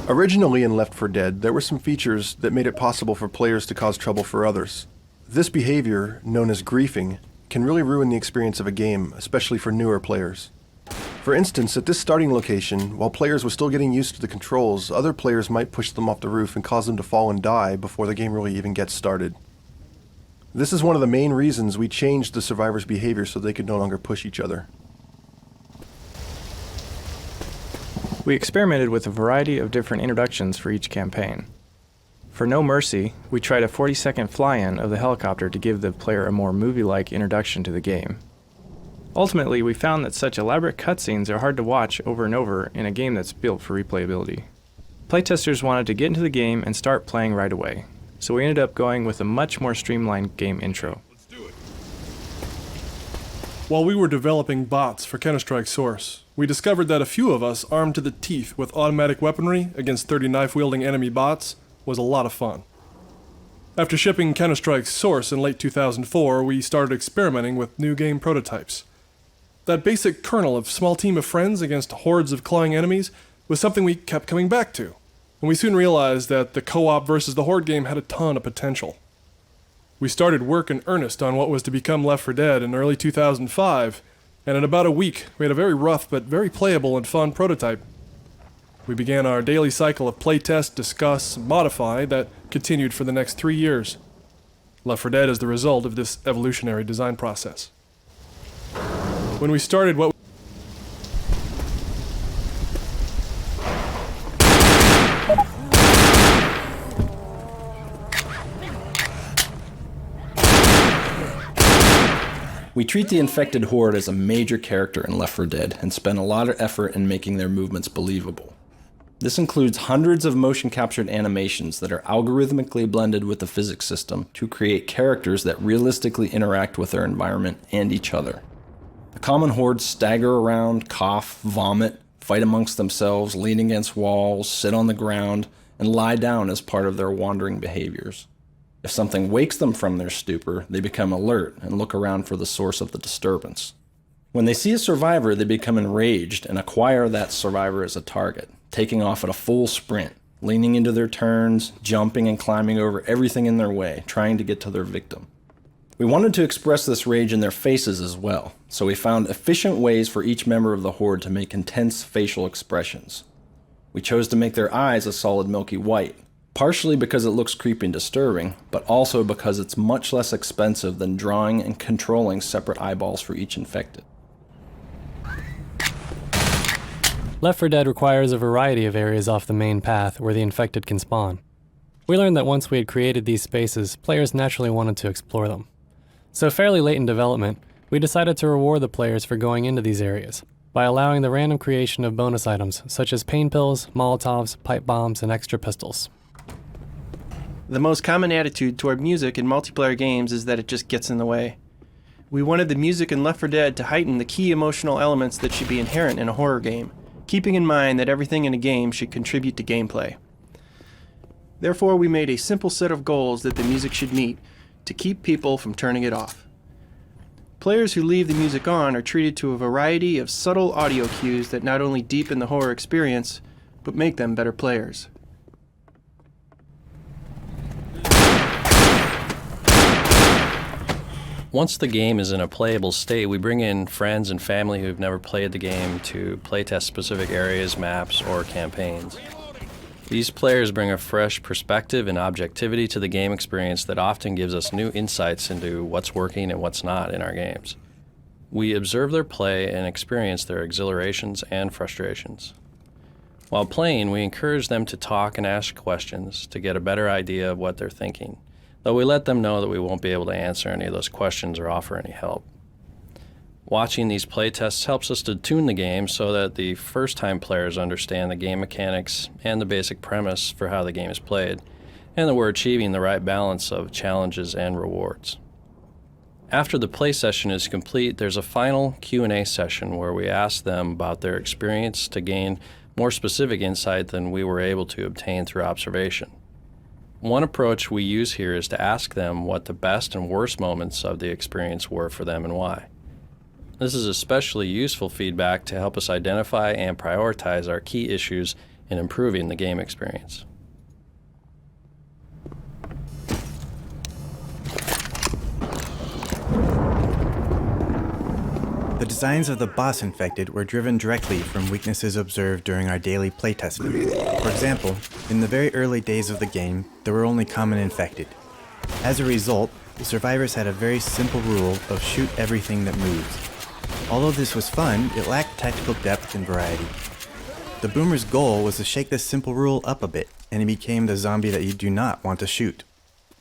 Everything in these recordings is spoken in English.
Originally in Left 4 Dead, there were some features that made it possible for players to cause trouble for others. This behavior, known as griefing, can really ruin the experience of a game, especially for newer players. For instance, at this starting location, while players were still getting used to the controls, other players might push them off the roof and cause them to fall and die before the game really even gets started. This is one of the main reasons we changed the survivors' behavior so they could no longer push each other. We experimented with a variety of different introductions for each campaign. For No Mercy, we tried a 40-second fly-in of the helicopter to give the player a more movie-like introduction to the game. Ultimately, we found that such elaborate cutscenes are hard to watch over and over in a game that's built for replayability. Playtesters wanted to get into the game and start playing right away, so we ended up going with a much more streamlined game intro. While we were developing bots for Counter-Strike Source, we discovered that a few of us armed to the teeth with automatic weaponry against 30 knife-wielding enemy bots was a lot of fun. After shipping Counter-Strike Source in late 2004, we started experimenting with new game prototypes. That basic kernel of small team of friends against hordes of clawing enemies was something we kept coming back to, and we soon realized that the co-op versus the horde game had a ton of potential. We started work in earnest on what was to become Left 4 Dead in early 2005, and in about a week we had a very rough but very playable and fun prototype. We began our daily cycle of playtest, discuss, modify that continued for the next 3 years. Left 4 Dead is the result of this evolutionary design process. When we started what We treat the infected horde as a major character in Left 4 Dead and spend a lot of effort in making their movements believable. This includes hundreds of motion-captured animations that are algorithmically blended with the physics system to create characters that realistically interact with their environment and each other. The common hordes stagger around, cough, vomit, fight amongst themselves, lean against walls, sit on the ground, and lie down as part of their wandering behaviors. If something wakes them from their stupor, they become alert and look around for the source of the disturbance. When they see a survivor, they become enraged and acquire that survivor as a target, taking off at a full sprint, leaning into their turns, jumping and climbing over everything in their way, trying to get to their victim. We wanted to express this rage in their faces as well, so we found efficient ways for each member of the horde to make intense facial expressions. We chose to make their eyes a solid milky white, partially because it looks creepy and disturbing, but also because it's much less expensive than drawing and controlling separate eyeballs for each infected. Left 4 Dead requires a variety of areas off the main path where the infected can spawn. We learned that once we had created these spaces, players naturally wanted to explore them. So fairly late in development, we decided to reward the players for going into these areas by allowing the random creation of bonus items such as pain pills, Molotovs, pipe bombs, and extra pistols. The most common attitude toward music in multiplayer games is that it just gets in the way. We wanted the music in Left 4 Dead to heighten the key emotional elements that should be inherent in a horror game, keeping in mind that everything in a game should contribute to gameplay. Therefore, we made a simple set of goals that the music should meet to keep people from turning it off. Players who leave the music on are treated to a variety of subtle audio cues that not only deepen the horror experience, but make them better players. Once the game is in a playable state, we bring in friends and family who've never played the game to playtest specific areas, maps, or campaigns. These players bring a fresh perspective and objectivity to the game experience that often gives us new insights into what's working and what's not in our games. We observe their play and experience their exhilarations and frustrations. While playing, we encourage them to talk and ask questions to get a better idea of what they're thinking, though we let them know that we won't be able to answer any of those questions or offer any help. Watching these playtests helps us to tune the game so that the first-time players understand the game mechanics and the basic premise for how the game is played, and that we're achieving the right balance of challenges and rewards. After the play session is complete, there's a final Q&A session where we ask them about their experience to gain more specific insight than we were able to obtain through observation. One approach we use here is to ask them what the best and worst moments of the experience were for them and why. This is especially useful feedback to help us identify and prioritize our key issues in improving the game experience. The designs of the boss infected were driven directly from weaknesses observed during our daily playtesting. For example, in the very early days of the game, there were only common infected. As a result, the survivors had a very simple rule of shoot everything that moves. Although this was fun, it lacked tactical depth and variety. The boomer's goal was to shake this simple rule up a bit, and he became the zombie that you do not want to shoot.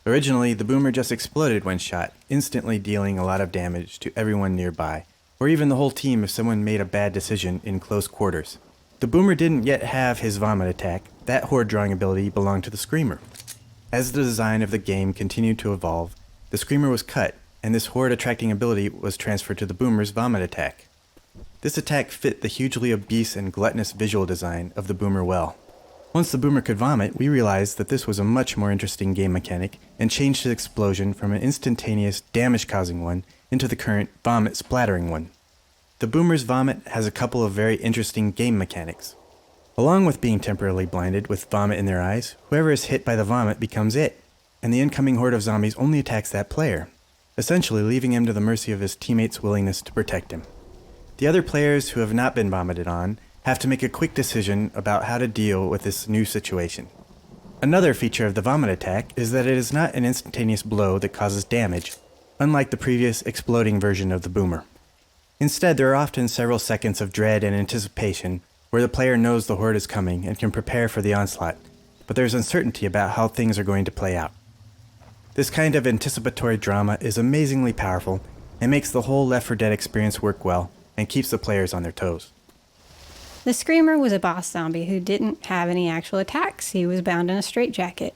Originally, the boomer just exploded when shot, instantly dealing a lot of damage to everyone nearby, or even the whole team if someone made a bad decision in close quarters. The boomer didn't yet have his vomit attack. That horde drawing ability belonged to the screamer. As the design of the game continued to evolve, the screamer was cut, and this horde attracting ability was transferred to the boomer's vomit attack. This attack fit the hugely obese and gluttonous visual design of the boomer well. Once the boomer could vomit, we realized that this was a much more interesting game mechanic and changed his explosion from an instantaneous damage-causing one into the current vomit-splattering one. The boomer's vomit has a couple of very interesting game mechanics. Along with being temporarily blinded with vomit in their eyes, whoever is hit by the vomit becomes it, and the incoming horde of zombies only attacks that player, essentially leaving him to the mercy of his teammates' willingness to protect him. The other players who have not been vomited on have to make a quick decision about how to deal with this new situation. Another feature of the vomit attack is that it is not an instantaneous blow that causes damage, unlike the previous exploding version of the boomer. Instead, there are often several seconds of dread and anticipation where the player knows the horde is coming and can prepare for the onslaught, but there's uncertainty about how things are going to play out. This kind of anticipatory drama is amazingly powerful and makes the whole Left 4 Dead experience work well and keeps the players on their toes. The Screamer was a boss zombie who didn't have any actual attacks. He was bound in a straitjacket.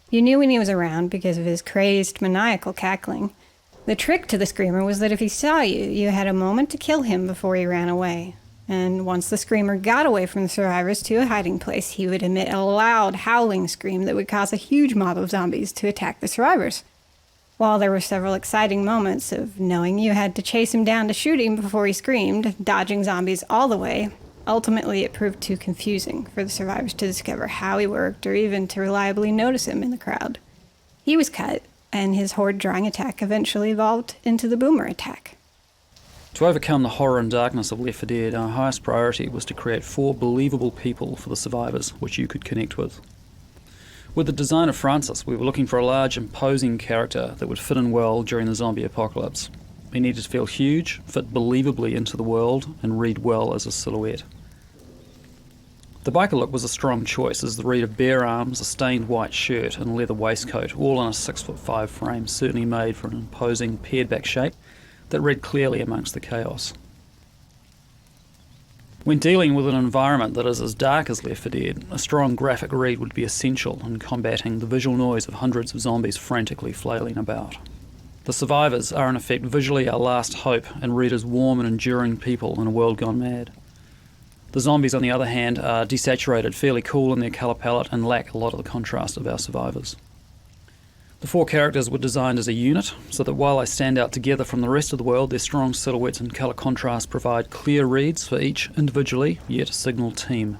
You knew when he was around because of his crazed, maniacal cackling. The trick to the Screamer was that if he saw you, you had a moment to kill him before he ran away. And once the Screamer got away from the survivors to a hiding place, he would emit a loud, howling scream that would cause a huge mob of zombies to attack the survivors. While there were several exciting moments of knowing you had to chase him down to shoot him before he screamed, dodging zombies all the way, ultimately it proved too confusing for the survivors to discover how he worked or even to reliably notice him in the crowd. He was cut, and his horde drawing attack eventually evolved into the boomer attack. To overcome the horror and darkness of Left 4 Dead, our highest priority was to create 4 believable people for the survivors, which you could connect with. With the design of Francis, we were looking for a large, imposing character that would fit in well during the zombie apocalypse. He needed to feel huge, fit believably into the world, and read well as a silhouette. The biker look was a strong choice, as the read of bare arms, a stained white shirt, and leather waistcoat, all on a 6'5" frame, certainly made for an imposing, paired-back shape that read clearly amongst the chaos. When dealing with an environment that is as dark as Left 4 Dead, a strong graphic read would be essential in combating the visual noise of hundreds of zombies frantically flailing about. The survivors are in effect visually our last hope and read as warm and enduring people in a world gone mad. The zombies, on the other hand, are desaturated, fairly cool in their colour palette, and lack a lot of the contrast of our survivors. The 4 characters were designed as a unit, so that while they stand out together from the rest of the world, their strong silhouettes and colour contrast provide clear reads for each individually, yet a signal team.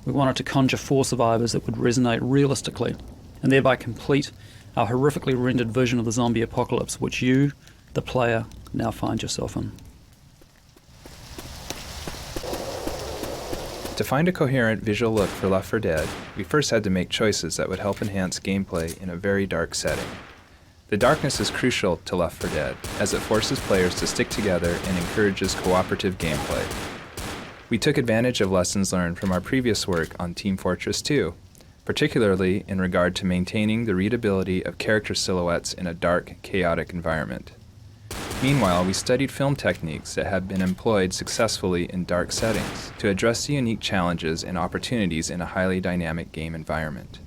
We wanted to conjure 4 survivors that would resonate realistically, and thereby complete our horrifically rendered vision of the zombie apocalypse, which you, the player, now find yourself in. To find a coherent visual look for Left 4 Dead, we first had to make choices that would help enhance gameplay in a very dark setting. The darkness is crucial to Left 4 Dead, as it forces players to stick together and encourages cooperative gameplay. We took advantage of lessons learned from our previous work on Team Fortress 2, particularly in regard to maintaining the readability of character silhouettes in a dark, chaotic environment. Meanwhile, we studied film techniques that have been employed successfully in dark settings to address the unique challenges and opportunities in a highly dynamic game environment.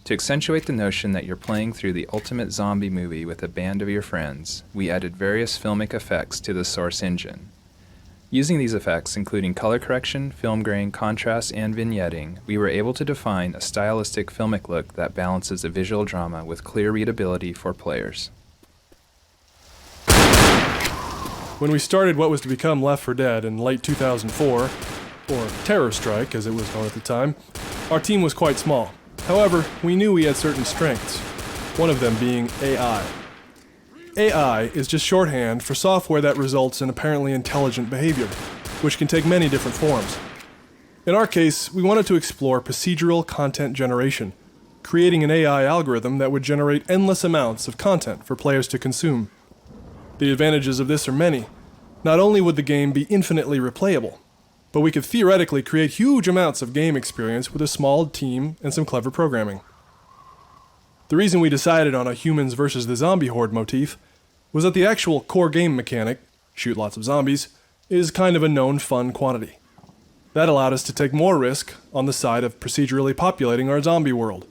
To accentuate the notion that you're playing through the ultimate zombie movie with a band of your friends, we added various filmic effects to the source engine. Using these effects, including color correction, film grain, contrast, and vignetting, we were able to define a stylistic filmic look that balances a visual drama with clear readability for players. When we started what was to become Left 4 Dead in late 2004, or Terror Strike as it was known at the time, our team was quite small. However, we knew we had certain strengths, one of them being AI. AI is just shorthand for software that results in apparently intelligent behavior, which can take many different forms. In our case, we wanted to explore procedural content generation, creating an AI algorithm that would generate endless amounts of content for players to consume. The advantages of this are many. Not only would the game be infinitely replayable, but we could theoretically create huge amounts of game experience with a small team and some clever programming. The reason we decided on a humans versus the zombie horde motif was that the actual core game mechanic, shoot lots of zombies, is kind of a known fun quantity. That allowed us to take more risk on the side of procedurally populating our zombie world,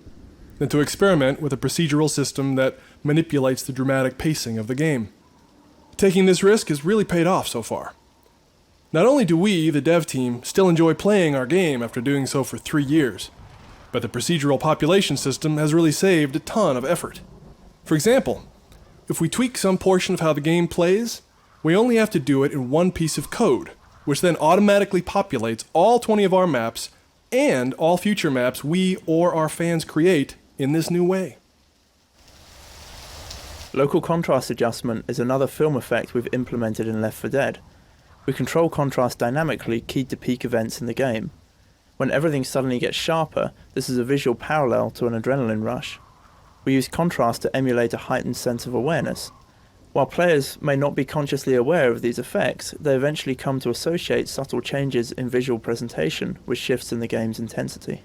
than to experiment with a procedural system that manipulates the dramatic pacing of the game. Taking this risk has really paid off so far. Not only do we, the dev team, still enjoy playing our game after doing so for 3 years, but the procedural population system has really saved a ton of effort. For example, if we tweak some portion of how the game plays, we only have to do it in one piece of code, which then automatically populates all 20 of our maps and all future maps we or our fans create in this new way. Local contrast adjustment is another film effect we've implemented in Left 4 Dead. We control contrast dynamically keyed to peak events in the game. When everything suddenly gets sharper, this is a visual parallel to an adrenaline rush. We use contrast to emulate a heightened sense of awareness. While players may not be consciously aware of these effects, they eventually come to associate subtle changes in visual presentation with shifts in the game's intensity.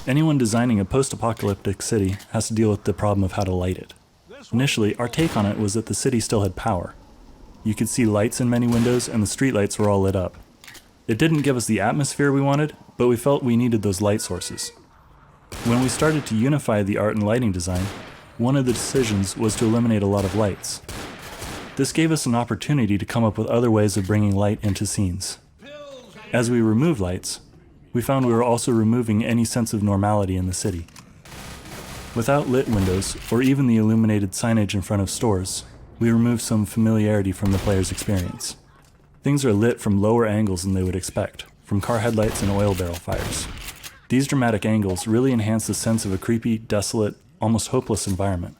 Anyone designing a post-apocalyptic city has to deal with the problem of how to light it. Initially, our take on it was that the city still had power. You could see lights in many windows and the streetlights were all lit up. It didn't give us the atmosphere we wanted, but we felt we needed those light sources. When we started to unify the art and lighting design, one of the decisions was to eliminate a lot of lights. This gave us an opportunity to come up with other ways of bringing light into scenes. As we removed lights, we found we were also removing any sense of normality in the city. Without lit windows, or even the illuminated signage in front of stores, we removed some familiarity from the player's experience. Things are lit from lower angles than they would expect, from car headlights and oil barrel fires. These dramatic angles really enhance the sense of a creepy, desolate, almost hopeless environment.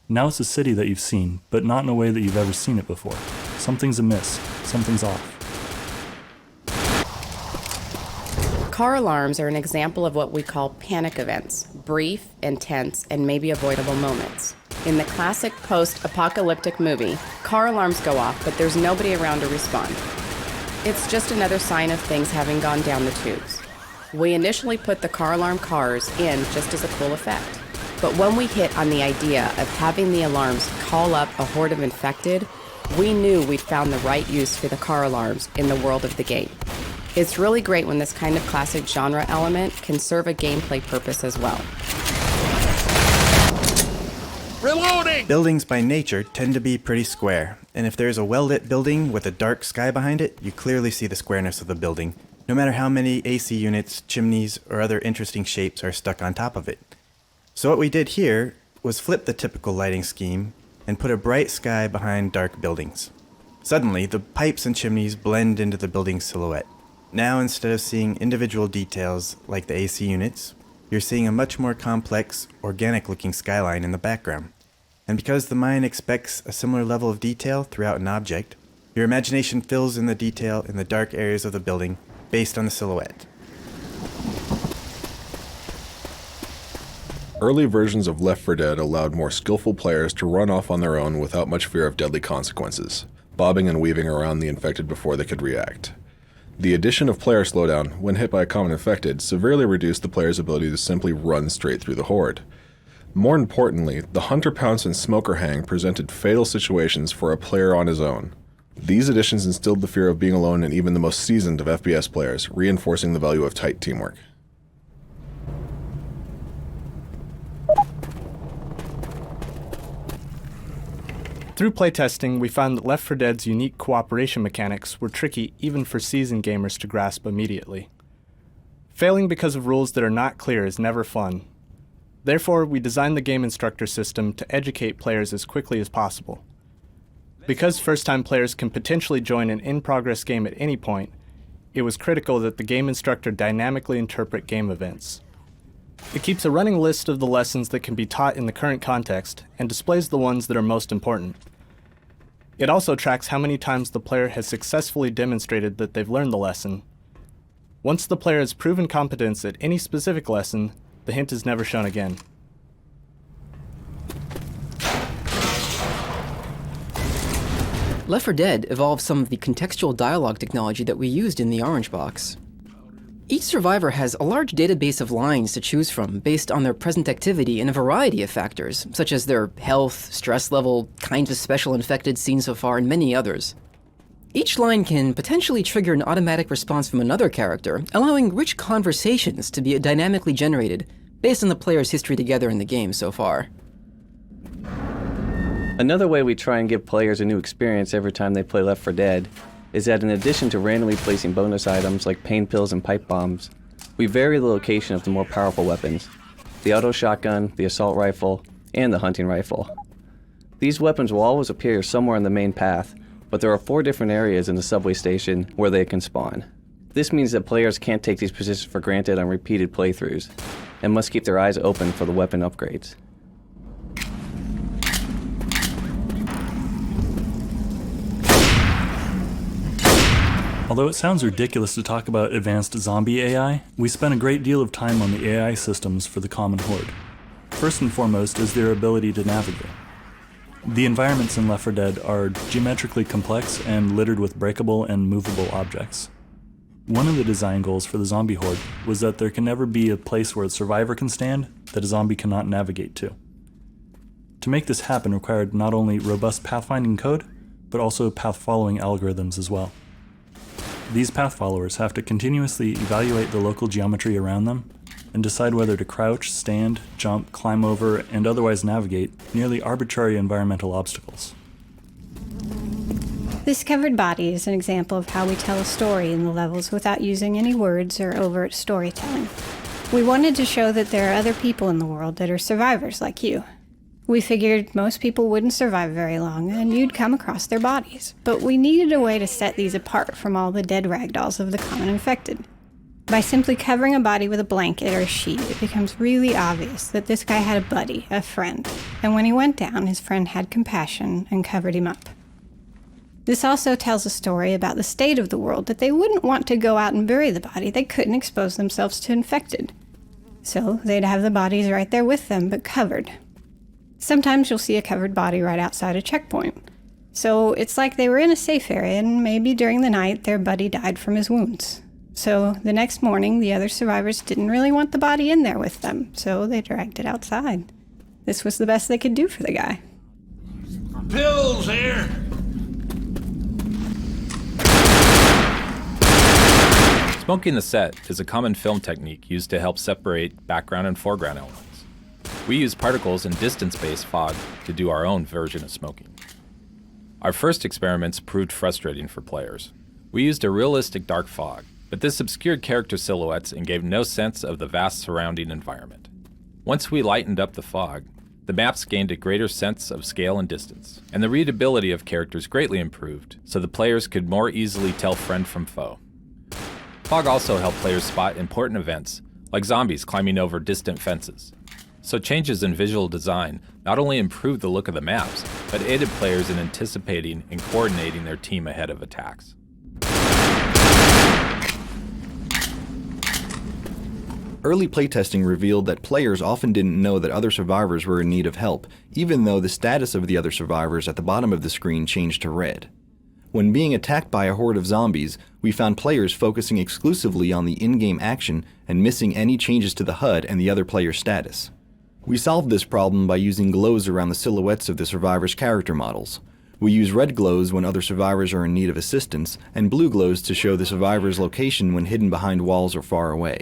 Now it's a city that you've seen, but not in a way that you've ever seen it before. Something's amiss, something's off. Car alarms are an example of what we call panic events, brief, intense, and maybe avoidable moments. In the classic post-apocalyptic movie, car alarms go off, but there's nobody around to respond. It's just another sign of things having gone down the tubes. We initially put the car alarm cars in just as a cool effect. But when we hit on the idea of having the alarms call up a horde of infected, we knew we'd found the right use for the car alarms in the world of the game. It's really great when this kind of classic genre element can serve a gameplay purpose as well. Reloading! Buildings by nature tend to be pretty square, and if there's a well-lit building with a dark sky behind it, you clearly see the squareness of the building, no matter how many AC units, chimneys, or other interesting shapes are stuck on top of it. So what we did here was flip the typical lighting scheme and put a bright sky behind dark buildings. Suddenly, the pipes and chimneys blend into the building's silhouette. Now, instead of seeing individual details like the AC units, you're seeing a much more complex, organic-looking skyline in the background. And because the mind expects a similar level of detail throughout an object, your imagination fills in the detail in the dark areas of the building based on the silhouette. Early versions of Left 4 Dead allowed more skillful players to run off on their own without much fear of deadly consequences, bobbing and weaving around the infected before they could react. The addition of player slowdown, when hit by a common infected, severely reduced the player's ability to simply run straight through the horde. More importantly, the Hunter Pounce and Smoker Hang presented fatal situations for a player on his own. These additions instilled the fear of being alone in even the most seasoned of FPS players, reinforcing the value of tight teamwork. Through playtesting, we found that Left 4 Dead's unique cooperation mechanics were tricky even for seasoned gamers to grasp immediately. Failing because of rules that are not clear is never fun. Therefore, we designed the game instructor system to educate players as quickly as possible. Because first-time players can potentially join an in-progress game at any point, it was critical that the game instructor dynamically interpret game events. It keeps a running list of the lessons that can be taught in the current context and displays the ones that are most important. It also tracks how many times the player has successfully demonstrated that they've learned the lesson. Once the player has proven competence at any specific lesson, the hint is never shown again. Left 4 Dead evolved some of the contextual dialogue technology that we used in the Orange Box. Each survivor has a large database of lines to choose from based on their present activity and a variety of factors, such as their health, stress level, kinds of special infected seen so far, and many others. Each line can potentially trigger an automatic response from another character, allowing rich conversations to be dynamically generated based on the player's history together in the game so far. Another way we try and give players a new experience every time they play Left 4 Dead is that in addition to randomly placing bonus items like pain pills and pipe bombs, we vary the location of the more powerful weapons: the auto shotgun, the assault rifle, and the hunting rifle. These weapons will always appear somewhere on the main path, but there are 4 different areas in the subway station where they can spawn. This means that players can't take these positions for granted on repeated playthroughs, and must keep their eyes open for the weapon upgrades. Although it sounds ridiculous to talk about advanced zombie AI, we spent a great deal of time on the AI systems for the common horde. First and foremost is their ability to navigate. The environments in Left 4 Dead are geometrically complex and littered with breakable and movable objects. One of the design goals for the zombie horde was that there can never be a place where a survivor can stand that a zombie cannot navigate to. To make this happen required not only robust pathfinding code, but also path-following algorithms as well. These path followers have to continuously evaluate the local geometry around them and decide whether to crouch, stand, jump, climb over, and otherwise navigate nearly arbitrary environmental obstacles. This covered body is an example of how we tell a story in the levels without using any words or overt storytelling. We wanted to show that there are other people in the world that are survivors like you. We figured most people wouldn't survive very long, and you'd come across their bodies. But we needed a way to set these apart from all the dead ragdolls of the common infected. By simply covering a body with a blanket or a sheet, it becomes really obvious that this guy had a buddy, a friend, and when he went down, his friend had compassion and covered him up. This also tells a story about the state of the world, that they wouldn't want to go out and bury the body. They couldn't expose themselves to infected. So they'd have the bodies right there with them, but covered. Sometimes you'll see a covered body right outside a checkpoint. So it's like they were in a safe area, and maybe during the night their buddy died from his wounds. So the next morning, the other survivors didn't really want the body in there with them, so they dragged it outside. This was the best they could do for the guy. Pills here! Smoking the set is a common film technique used to help separate background and foreground elements. We use particles and distance-based fog to do our own version of smoking. Our first experiments proved frustrating for players. We used a realistic dark fog, but this obscured character silhouettes and gave no sense of the vast surrounding environment. Once we lightened up the fog, the maps gained a greater sense of scale and distance, and the readability of characters greatly improved, so the players could more easily tell friend from foe. Fog also helped players spot important events, like zombies climbing over distant fences. So changes in visual design not only improved the look of the maps, but aided players in anticipating and coordinating their team ahead of attacks. Early playtesting revealed that players often didn't know that other survivors were in need of help, even though the status of the other survivors at the bottom of the screen changed to red. When being attacked by a horde of zombies, we found players focusing exclusively on the in-game action and missing any changes to the HUD and the other player's status. We solved this problem by using glows around the silhouettes of the survivors' character models. We use red glows when other survivors are in need of assistance, and blue glows to show the survivor's location when hidden behind walls or far away.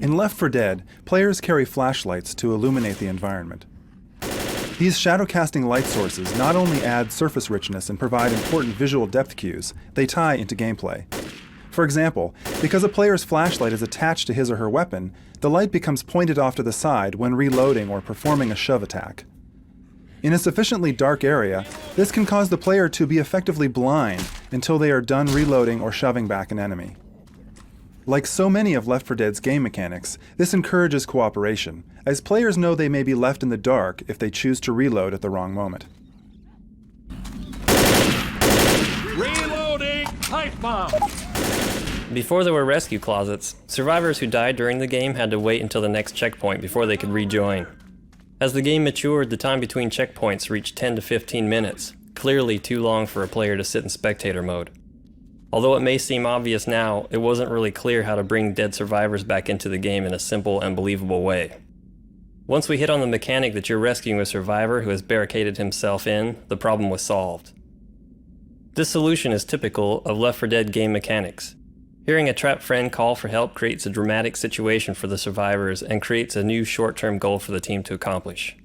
In Left 4 Dead, players carry flashlights to illuminate the environment. These shadow-casting light sources not only add surface richness and provide important visual depth cues, they tie into gameplay. For example, because a player's flashlight is attached to his or her weapon, the light becomes pointed off to the side when reloading or performing a shove attack. In a sufficiently dark area, this can cause the player to be effectively blind until they are done reloading or shoving back an enemy. Like so many of Left 4 Dead's game mechanics, this encourages cooperation, as players know they may be left in the dark if they choose to reload at the wrong moment. Reloading pipe bomb! Before there were rescue closets, survivors who died during the game had to wait until the next checkpoint before they could rejoin. As the game matured, the time between checkpoints reached 10 to 15 minutes, clearly too long for a player to sit in spectator mode. Although it may seem obvious now, it wasn't really clear how to bring dead survivors back into the game in a simple and believable way. Once we hit on the mechanic that you're rescuing a survivor who has barricaded himself in, the problem was solved. This solution is typical of Left 4 Dead game mechanics. Hearing a trapped friend call for help creates a dramatic situation for the survivors and creates a new short-term goal for the team to accomplish.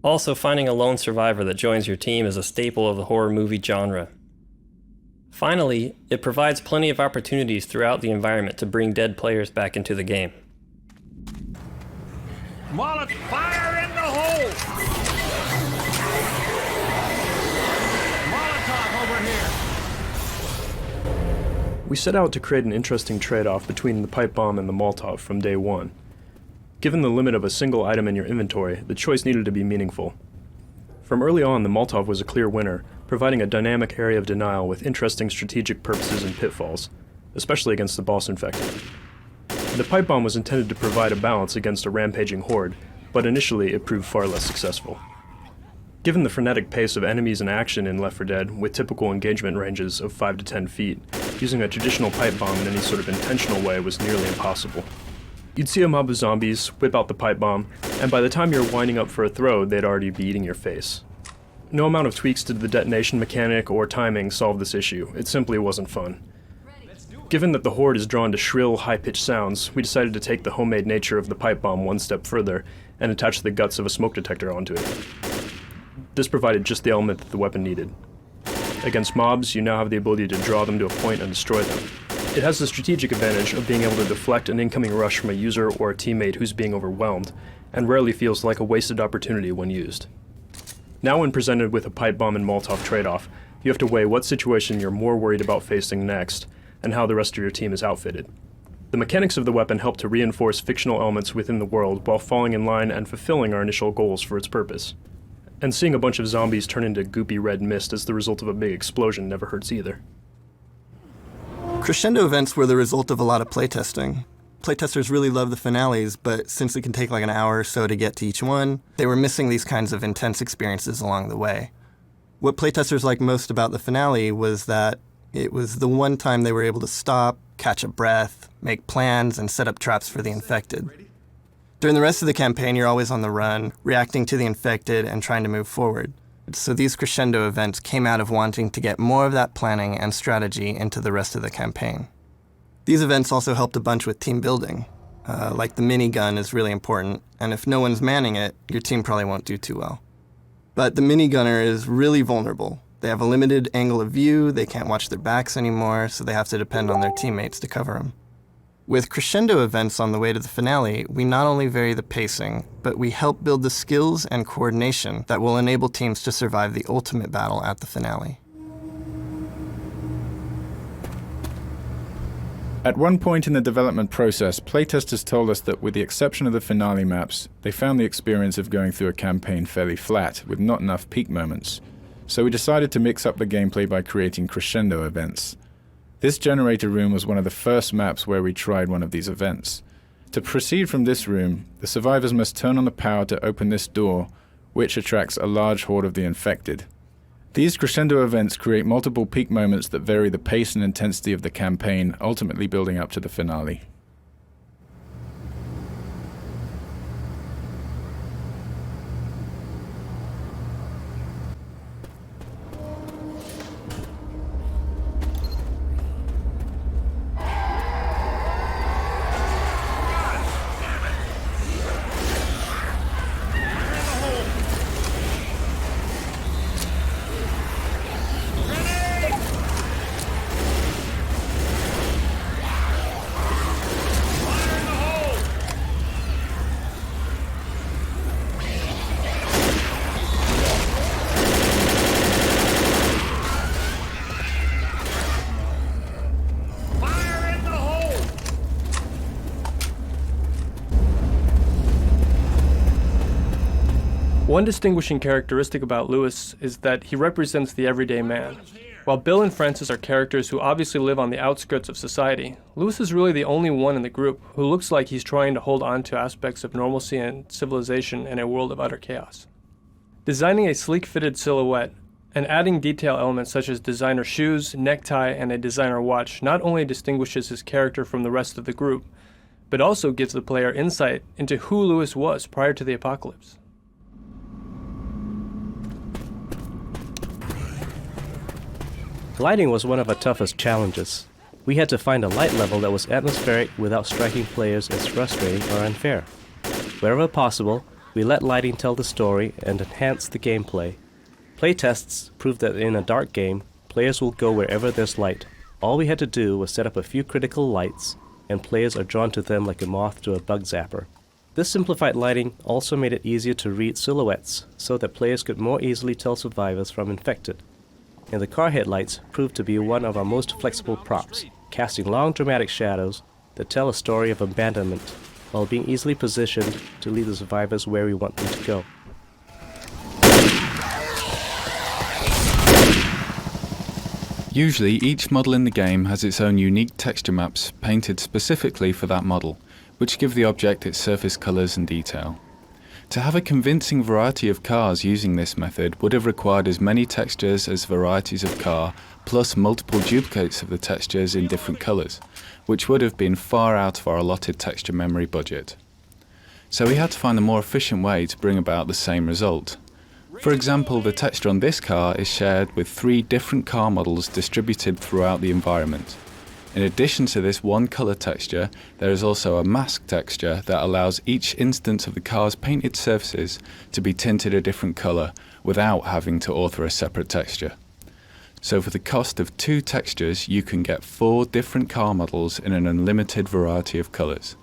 Also, finding a lone survivor that joins your team is a staple of the horror movie genre. Finally, it provides plenty of opportunities throughout the environment to bring dead players back into the game. Mullet, fire in the hole! Molotov over here! We set out to create an interesting trade-off between the pipe bomb and the Molotov from day one. Given the limit of a single item in your inventory, the choice needed to be meaningful. From early on, the Molotov was a clear winner, providing a dynamic area of denial with interesting strategic purposes and pitfalls, especially against the boss infected. The pipe bomb was intended to provide a balance against a rampaging horde, but initially it proved far less successful. Given the frenetic pace of enemies in action in Left 4 Dead, with typical engagement ranges of 5 to 10 feet, using a traditional pipe bomb in any sort of intentional way was nearly impossible. You'd see a mob of zombies, whip out the pipe bomb, and by the time you're winding up for a throw, they'd already be eating your face. No amount of tweaks to the detonation mechanic or timing solved this issue. It simply wasn't fun. Given that the horde is drawn to shrill, high-pitched sounds, we decided to take the homemade nature of the pipe bomb one step further and attach the guts of a smoke detector onto it. This provided just the element that the weapon needed. Against mobs, you now have the ability to draw them to a point and destroy them. It has the strategic advantage of being able to deflect an incoming rush from a user or a teammate who's being overwhelmed, and rarely feels like a wasted opportunity when used. Now when presented with a pipe bomb and Molotov trade-off, you have to weigh what situation you're more worried about facing next, and how the rest of your team is outfitted. The mechanics of the weapon help to reinforce fictional elements within the world while falling in line and fulfilling our initial goals for its purpose. And seeing a bunch of zombies turn into goopy red mist as the result of a big explosion never hurts either. Crescendo Events were the result of a lot of playtesting. Playtesters really love the finales, but since it can take like an hour or so to get to each one, they were missing these kinds of intense experiences along the way. What playtesters liked most about the finale was that it was the one time they were able to stop, catch a breath, make plans, and set up traps for the infected. During the rest of the campaign, you're always on the run, reacting to the infected and trying to move forward. So these Crescendo events came out of wanting to get more of that planning and strategy into the rest of the campaign. These events also helped a bunch with team building. Like the minigun is really important, and if no one's manning it, your team probably won't do too well. But the minigunner is really vulnerable. They have a limited angle of view, they can't watch their backs anymore, so they have to depend on their teammates to cover them. With Crescendo events on the way to the finale, we not only vary the pacing, but we help build the skills and coordination that will enable teams to survive the ultimate battle at the finale. At one point in the development process, playtesters told us that with the exception of the finale maps, they found the experience of going through a campaign fairly flat, with not enough peak moments. So we decided to mix up the gameplay by creating Crescendo events. This generator room was one of the first maps where we tried one of these events. To proceed from this room, the survivors must turn on the power to open this door, which attracts a large horde of the infected. These Crescendo events create multiple peak moments that vary the pace and intensity of the campaign, ultimately building up to the finale. One distinguishing characteristic about Lewis is that he represents the everyday man. While Bill and Francis are characters who obviously live on the outskirts of society, Lewis is really the only one in the group who looks like he's trying to hold on to aspects of normalcy and civilization in a world of utter chaos. Designing a sleek-fitted silhouette and adding detail elements such as designer shoes, necktie, and a designer watch not only distinguishes his character from the rest of the group, but also gives the player insight into who Lewis was prior to the apocalypse. Lighting was one of our toughest challenges. We had to find a light level that was atmospheric without striking players as frustrating or unfair. Wherever possible, we let lighting tell the story and enhance the gameplay. Playtests proved that in a dark game, players will go wherever there's light. All we had to do was set up a few critical lights, and players are drawn to them like a moth to a bug zapper. This simplified lighting also made it easier to read silhouettes, so that players could more easily tell survivors from infected. And the car headlights proved to be one of our most flexible props, casting long dramatic shadows that tell a story of abandonment, while being easily positioned to lead the survivors where we want them to go. Usually, each model in the game has its own unique texture maps painted specifically for that model, which give the object its surface colors and detail. To have a convincing variety of cars using this method would have required as many textures as varieties of car, plus multiple duplicates of the textures in different colors, which would have been far out of our allotted texture memory budget. So we had to find a more efficient way to bring about the same result. For example, the texture on this car is shared with 3 different car models distributed throughout the environment. In addition to this one color texture, there is also a mask texture that allows each instance of the car's painted surfaces to be tinted a different color without having to author a separate texture. So for the cost of 2 textures, you can get 4 different car models in an unlimited variety of colors.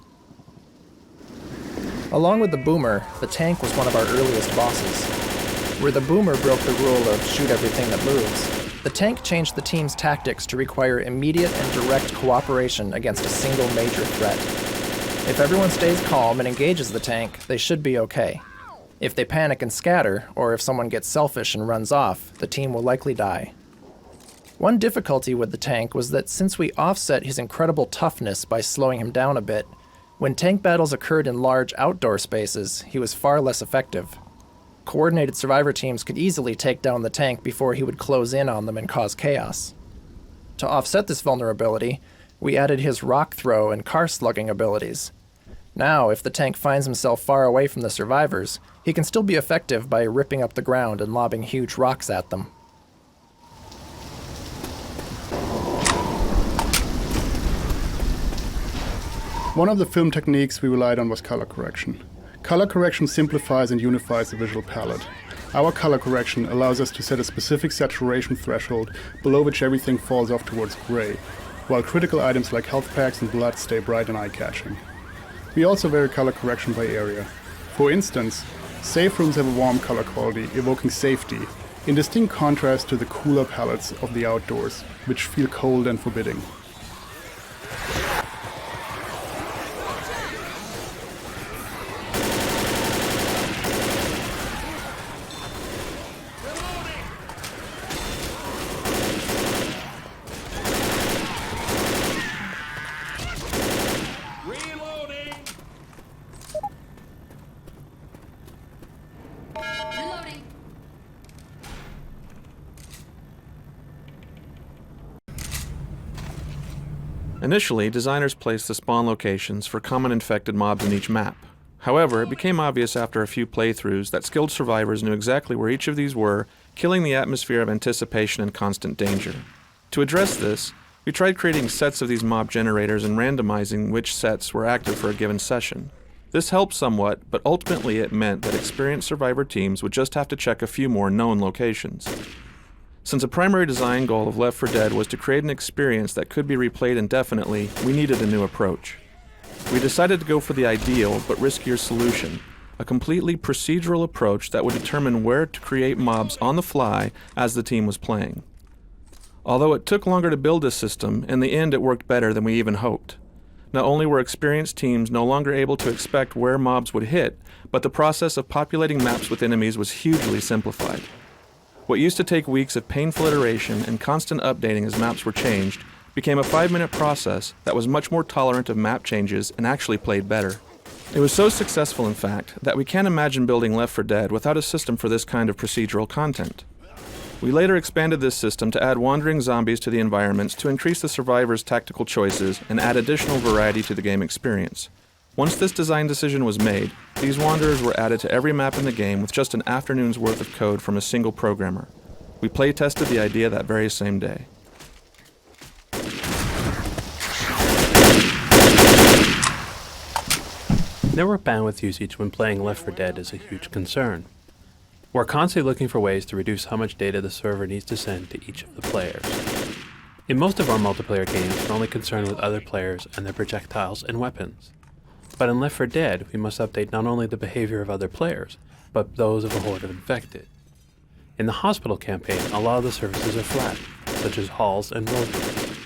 Along with the Boomer, the tank was one of our earliest bosses. Where the Boomer broke the rule of shoot everything that moves, the tank changed the team's tactics to require immediate and direct cooperation against a single major threat. If everyone stays calm and engages the tank, they should be okay. If they panic and scatter, or if someone gets selfish and runs off, the team will likely die. One difficulty with the tank was that since we offset his incredible toughness by slowing him down a bit, when tank battles occurred in large outdoor spaces, he was far less effective. Coordinated survivor teams could easily take down the tank before he would close in on them and cause chaos. To offset this vulnerability, we added his rock throw and car slugging abilities. Now, if the tank finds himself far away from the survivors, he can still be effective by ripping up the ground and lobbing huge rocks at them. One of the film techniques we relied on was color correction. Color correction simplifies and unifies the visual palette. Our color correction allows us to set a specific saturation threshold below which everything falls off towards gray, while critical items like health packs and blood stay bright and eye-catching. We also vary color correction by area. For instance, safe rooms have a warm color quality, evoking safety, in distinct contrast to the cooler palettes of the outdoors, which feel cold and forbidding. Initially, designers placed the spawn locations for common infected mobs in each map. However, it became obvious after a few playthroughs that skilled survivors knew exactly where each of these were, killing the atmosphere of anticipation and constant danger. To address this, we tried creating sets of these mob generators and randomizing which sets were active for a given session. This helped somewhat, but ultimately it meant that experienced survivor teams would just have to check a few more known locations. Since a primary design goal of Left 4 Dead was to create an experience that could be replayed indefinitely, we needed a new approach. We decided to go for the ideal but riskier solution, a completely procedural approach that would determine where to create mobs on the fly as the team was playing. Although it took longer to build this system, in the end it worked better than we even hoped. Not only were experienced teams no longer able to expect where mobs would hit, but the process of populating maps with enemies was hugely simplified. What used to take weeks of painful iteration and constant updating as maps were changed became a 5-minute process that was much more tolerant of map changes and actually played better. It was so successful, in fact, that we can't imagine building Left 4 Dead without a system for this kind of procedural content. We later expanded this system to add wandering zombies to the environments to increase the survivors' tactical choices and add additional variety to the game experience. Once this design decision was made, these wanderers were added to every map in the game with just an afternoon's worth of code from a single programmer. We play-tested the idea that very same day. Network bandwidth usage when playing Left 4 Dead is a huge concern. We're constantly looking for ways to reduce how much data the server needs to send to each of the players. In most of our multiplayer games, we're only concerned with other players and their projectiles and weapons. But in Left 4 Dead, we must update not only the behavior of other players, but those of a horde of infected. In the hospital campaign, a lot of the surfaces are flat, such as halls and road rooms.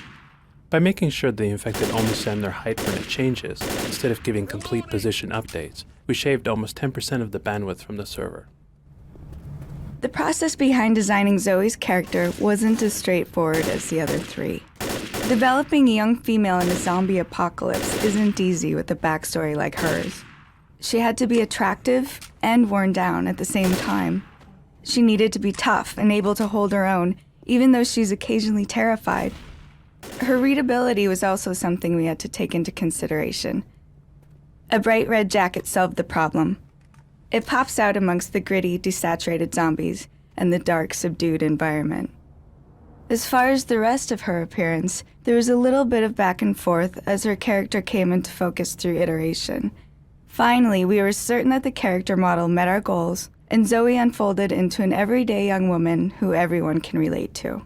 By making sure the infected only send their height when it changes, instead of giving complete position updates, we shaved almost 10% of the bandwidth from the server. The process behind designing Zoe's character wasn't as straightforward as the other three. Developing a young female in a zombie apocalypse isn't easy with a backstory like hers. She had to be attractive and worn down at the same time. She needed to be tough and able to hold her own, even though she's occasionally terrified. Her readability was also something we had to take into consideration. A bright red jacket solved the problem. It pops out amongst the gritty, desaturated zombies and the dark, subdued environment. As far as the rest of her appearance, there was a little bit of back and forth as her character came into focus through iteration. Finally, we were certain that the character model met our goals, and Zoe unfolded into an everyday young woman who everyone can relate to.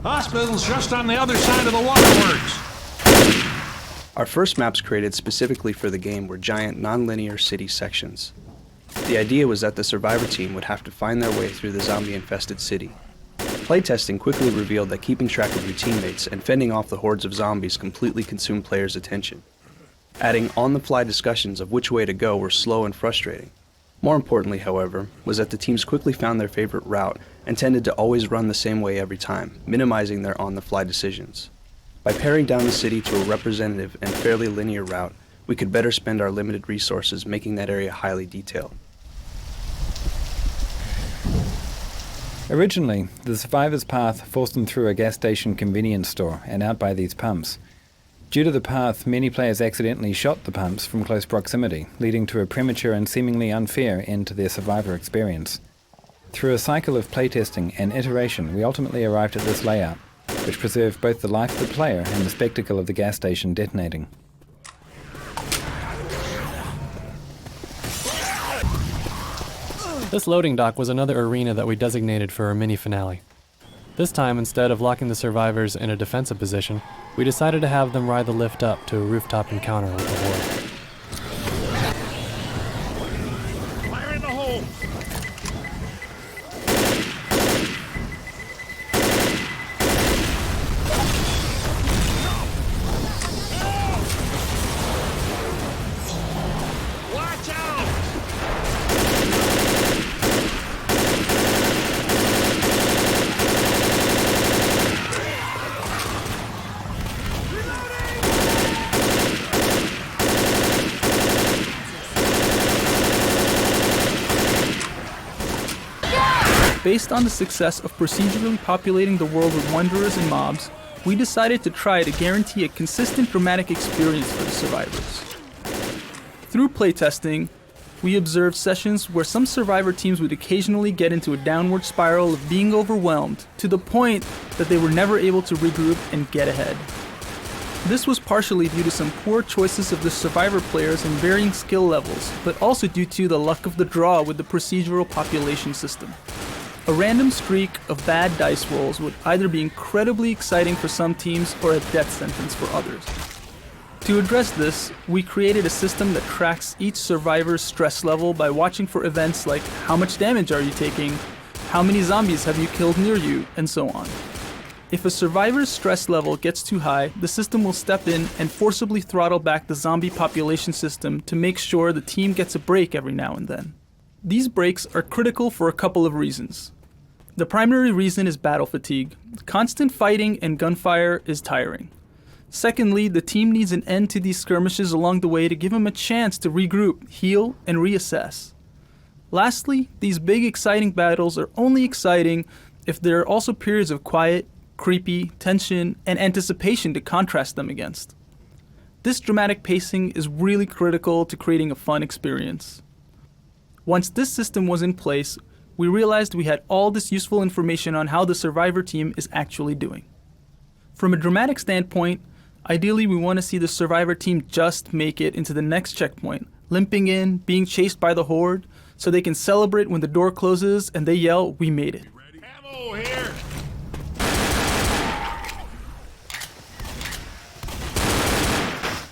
Hospital's just on the other side of the waterworks. Our first maps created specifically for the game were giant non-linear city sections. The idea was that the survivor team would have to find their way through the zombie-infested city. Playtesting quickly revealed that keeping track of your teammates and fending off the hordes of zombies completely consumed players' attention. Adding on-the-fly discussions of which way to go were slow and frustrating. More importantly, however, was that the teams quickly found their favorite route and tended to always run the same way every time, minimizing their on-the-fly decisions. By paring down the city to a representative and fairly linear route, we could better spend our limited resources making that area highly detailed. Originally, the survivor's path forced them through a gas station convenience store and out by these pumps. Due to the path, many players accidentally shot the pumps from close proximity, leading to a premature and seemingly unfair end to their survivor experience. Through a cycle of playtesting and iteration, we ultimately arrived at this layout, which preserved both the life of the player and the spectacle of the gas station detonating. This loading dock was another arena that we designated for our mini-finale. This time, instead of locking the survivors in a defensive position, we decided to have them ride the lift up to a rooftop encounter with the horde. Fire in the hole! Watch out! Based on the success of procedurally populating the world with wanderers and mobs, we decided to try to guarantee a consistent dramatic experience for the survivors. Through playtesting, we observed sessions where some survivor teams would occasionally get into a downward spiral of being overwhelmed to the point that they were never able to regroup and get ahead. This was partially due to some poor choices of the survivor players in varying skill levels, but also due to the luck of the draw with the procedural population system. A random streak of bad dice rolls would either be incredibly exciting for some teams or a death sentence for others. To address this, we created a system that tracks each survivor's stress level by watching for events like how much damage are you taking, how many zombies have you killed near you, and so on. If a survivor's stress level gets too high, the system will step in and forcibly throttle back the zombie population system to make sure the team gets a break every now and then. These breaks are critical for a couple of reasons. The primary reason is battle fatigue. Constant fighting and gunfire is tiring. Secondly, the team needs an end to these skirmishes along the way to give them a chance to regroup, heal, and reassess. Lastly, these big exciting battles are only exciting if there are also periods of quiet, creepy, tension, and anticipation to contrast them against. This dramatic pacing is really critical to creating a fun experience. Once this system was in place, we realized we had all this useful information on how the survivor team is actually doing. From a dramatic standpoint, ideally we want to see the survivor team just make it into the next checkpoint, limping in, being chased by the horde, so they can celebrate when the door closes and they yell, "We made it." Ammo here!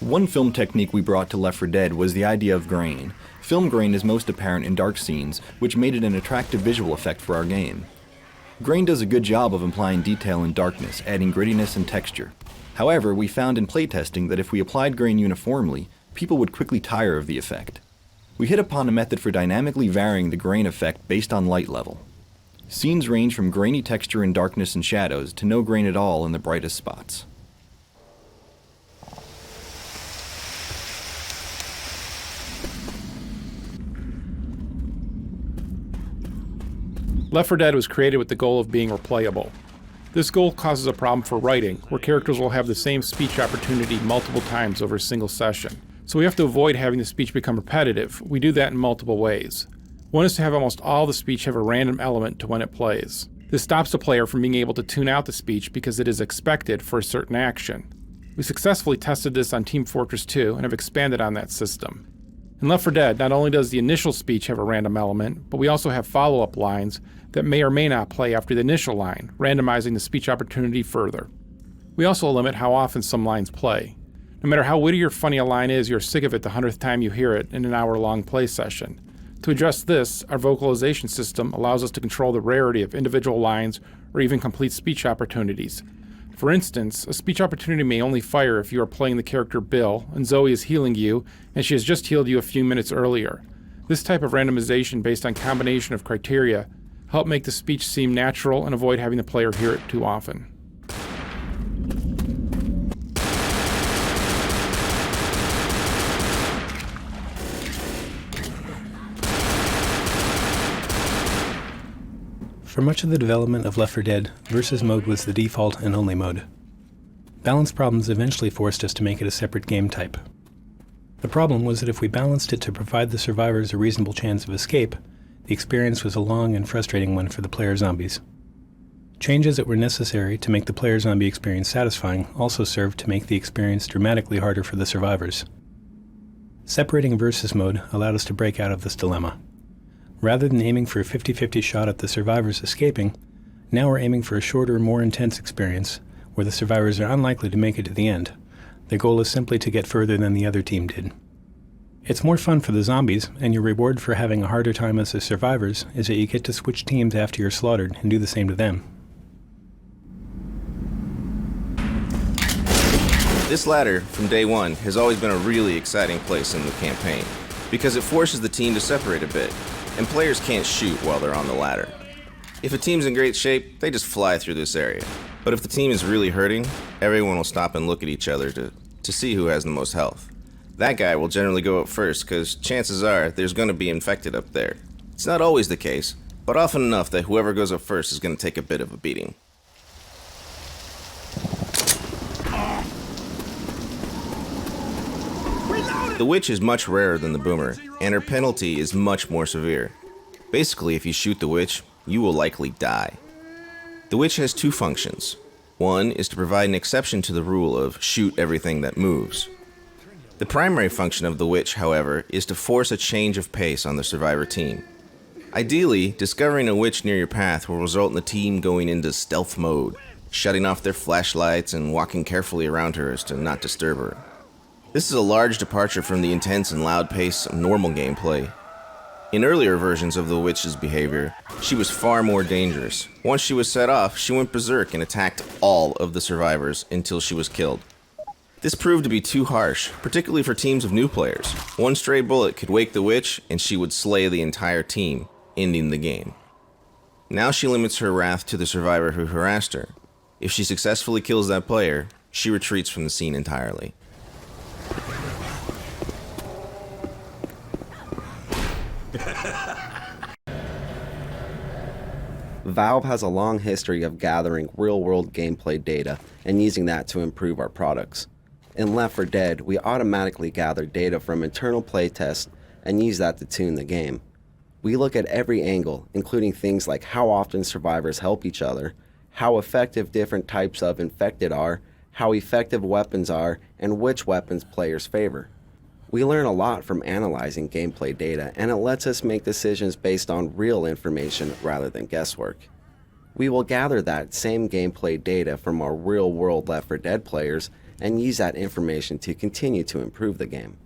One film technique we brought to Left 4 Dead was the idea of grain. Film grain is most apparent in dark scenes, which made it an attractive visual effect for our game. Grain does a good job of implying detail in darkness, adding grittiness and texture. However, we found in playtesting that if we applied grain uniformly, people would quickly tire of the effect. We hit upon a method for dynamically varying the grain effect based on light level. Scenes range from grainy texture in darkness and shadows to no grain at all in the brightest spots. Left 4 Dead was created with the goal of being replayable. This goal causes a problem for writing, where characters will have the same speech opportunity multiple times over a single session. So we have to avoid having the speech become repetitive. We do that in multiple ways. One is to have almost all the speech have a random element to when it plays. This stops the player from being able to tune out the speech because it is expected for a certain action. We successfully tested this on Team Fortress 2 and have expanded on that system. In Left 4 Dead, not only does the initial speech have a random element, but we also have follow-up lines that may or may not play after the initial line, randomizing the speech opportunity further. We also limit how often some lines play. No matter how witty or funny a line is, you're sick of it the 100th time you hear it in an hour-long play session. To address this, our vocalization system allows us to control the rarity of individual lines or even complete speech opportunities. For instance, a speech opportunity may only fire if you are playing the character Bill and Zoe is healing you and she has just healed you a few minutes earlier. This type of randomization based on combination of criteria help make the speech seem natural and avoid having the player hear it too often. For much of the development of Left 4 Dead, Versus mode was the default and only mode. Balance problems eventually forced us to make it a separate game type. The problem was that if we balanced it to provide the survivors a reasonable chance of escape, the experience was a long and frustrating one for the player zombies. Changes that were necessary to make the player zombie experience satisfying also served to make the experience dramatically harder for the survivors. Separating Versus mode allowed us to break out of this dilemma. Rather than aiming for a 50-50 shot at the survivors escaping, now we're aiming for a shorter, more intense experience where the survivors are unlikely to make it to the end. The goal is simply to get further than the other team did. It's more fun for the zombies, and your reward for having a harder time as the survivors is that you get to switch teams after you're slaughtered and do the same to them. This ladder, from day one, has always been a really exciting place in the campaign, because it forces the team to separate a bit, and players can't shoot while they're on the ladder. If a team's in great shape, they just fly through this area. But if the team is really hurting, everyone will stop and look at each other to see who has the most health. That guy will generally go up first, because chances are there's going to be infected up there. It's not always the case, but often enough that whoever goes up first is going to take a bit of a beating. The witch is much rarer than the boomer, and her penalty is much more severe. Basically, if you shoot the witch, you will likely die. The witch has two functions. One is to provide an exception to the rule of shoot everything that moves. The primary function of the witch, however, is to force a change of pace on the survivor team. Ideally, discovering a witch near your path will result in the team going into stealth mode, shutting off their flashlights and walking carefully around her as to not disturb her. This is a large departure from the intense and loud pace of normal gameplay. In earlier versions of the witch's behavior, she was far more dangerous. Once she was set off, she went berserk and attacked all of the survivors until she was killed. This proved to be too harsh, particularly for teams of new players. One stray bullet could wake the witch, and she would slay the entire team, ending the game. Now she limits her wrath to the survivor who harassed her. If she successfully kills that player, she retreats from the scene entirely. Valve has a long history of gathering real-world gameplay data and using that to improve our products. In Left 4 Dead, we automatically gather data from internal playtests and use that to tune the game. We look at every angle, including things like how often survivors help each other, how effective different types of infected are, how effective weapons are, and which weapons players favor. We learn a lot from analyzing gameplay data, and it lets us make decisions based on real information rather than guesswork. We will gather that same gameplay data from our real-world Left 4 Dead players and use that information to continue to improve the game.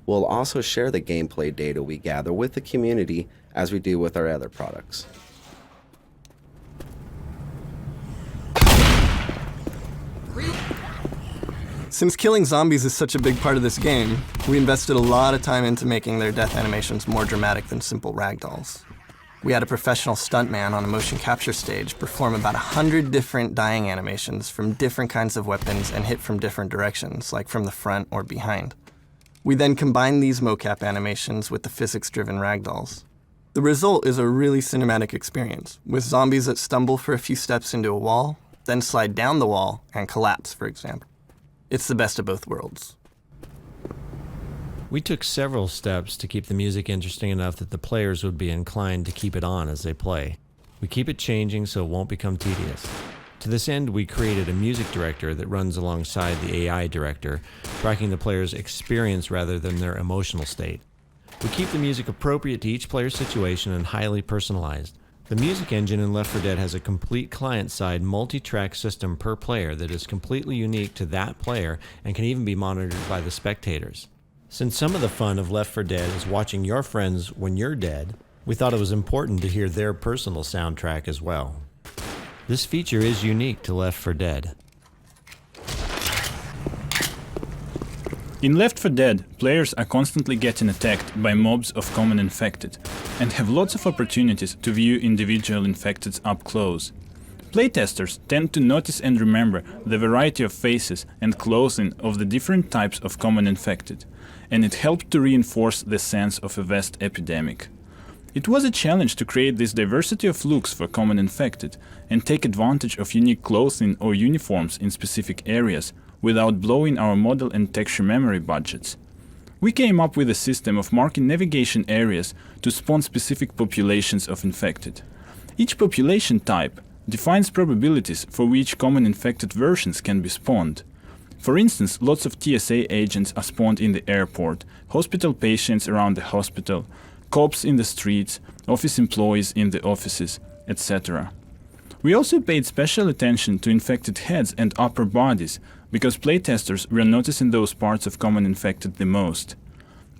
We'll also share the gameplay data we gather with the community as we do with our other products. Since killing zombies is such a big part of this game, we invested a lot of time into making their death animations more dramatic than simple ragdolls. We had a professional stuntman on a motion capture stage perform about 100 different dying animations from different kinds of weapons and hit from different directions, like from the front or behind. We then combined these mocap animations with the physics-driven ragdolls. The result is a really cinematic experience, with zombies that stumble for a few steps into a wall, then slide down the wall and collapse, for example. It's the best of both worlds. We took several steps to keep the music interesting enough that the players would be inclined to keep it on as they play. We keep it changing so it won't become tedious. To this end, we created a music director that runs alongside the AI director, tracking the player's experience rather than their emotional state. We keep the music appropriate to each player's situation and highly personalized. The music engine in Left 4 Dead has a complete client-side multi-track system per player that is completely unique to that player and can even be monitored by the spectators. Since some of the fun of Left 4 Dead is watching your friends when you're dead, we thought it was important to hear their personal soundtrack as well. This feature is unique to Left 4 Dead. In Left 4 Dead, players are constantly getting attacked by mobs of common infected, and have lots of opportunities to view individual infecteds up close. Playtesters tend to notice and remember the variety of faces and clothing of the different types of common infected, and it helped to reinforce the sense of a vast epidemic. It was a challenge to create this diversity of looks for common infected and take advantage of unique clothing or uniforms in specific areas without blowing our model and texture memory budgets. We came up with a system of marking navigation areas to spawn specific populations of infected. Each population type defines probabilities for which common infected versions can be spawned. For instance, lots of TSA agents are spawned in the airport, hospital patients around the hospital, cops in the streets, office employees in the offices, etc. We also paid special attention to infected heads and upper bodies, because playtesters were noticing those parts of common infected the most.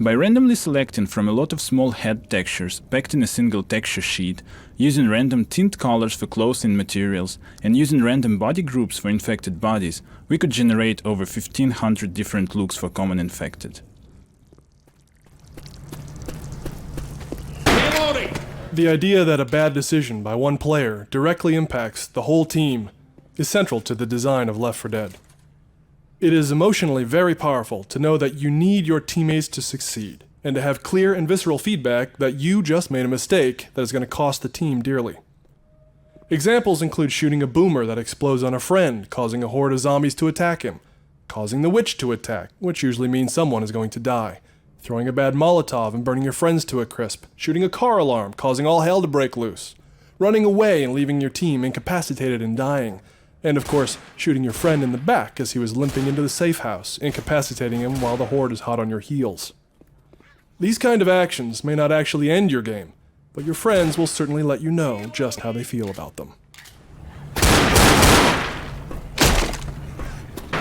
By randomly selecting from a lot of small head textures packed in a single texture sheet, using random tint colors for clothing materials, and using random body groups for infected bodies, we could generate over 1,500 different looks for common infected. The idea that a bad decision by one player directly impacts the whole team is central to the design of Left 4 Dead. It is emotionally very powerful to know that you need your teammates to succeed, and to have clear and visceral feedback that you just made a mistake that is going to cost the team dearly. Examples include shooting a boomer that explodes on a friend, causing a horde of zombies to attack him, causing the witch to attack, which usually means someone is going to die, throwing a bad Molotov and burning your friends to a crisp, shooting a car alarm, causing all hell to break loose, running away and leaving your team incapacitated and dying, and of course, shooting your friend in the back as he was limping into the safe house, incapacitating him while the horde is hot on your heels. These kind of actions may not actually end your game, but your friends will certainly let you know just how they feel about them.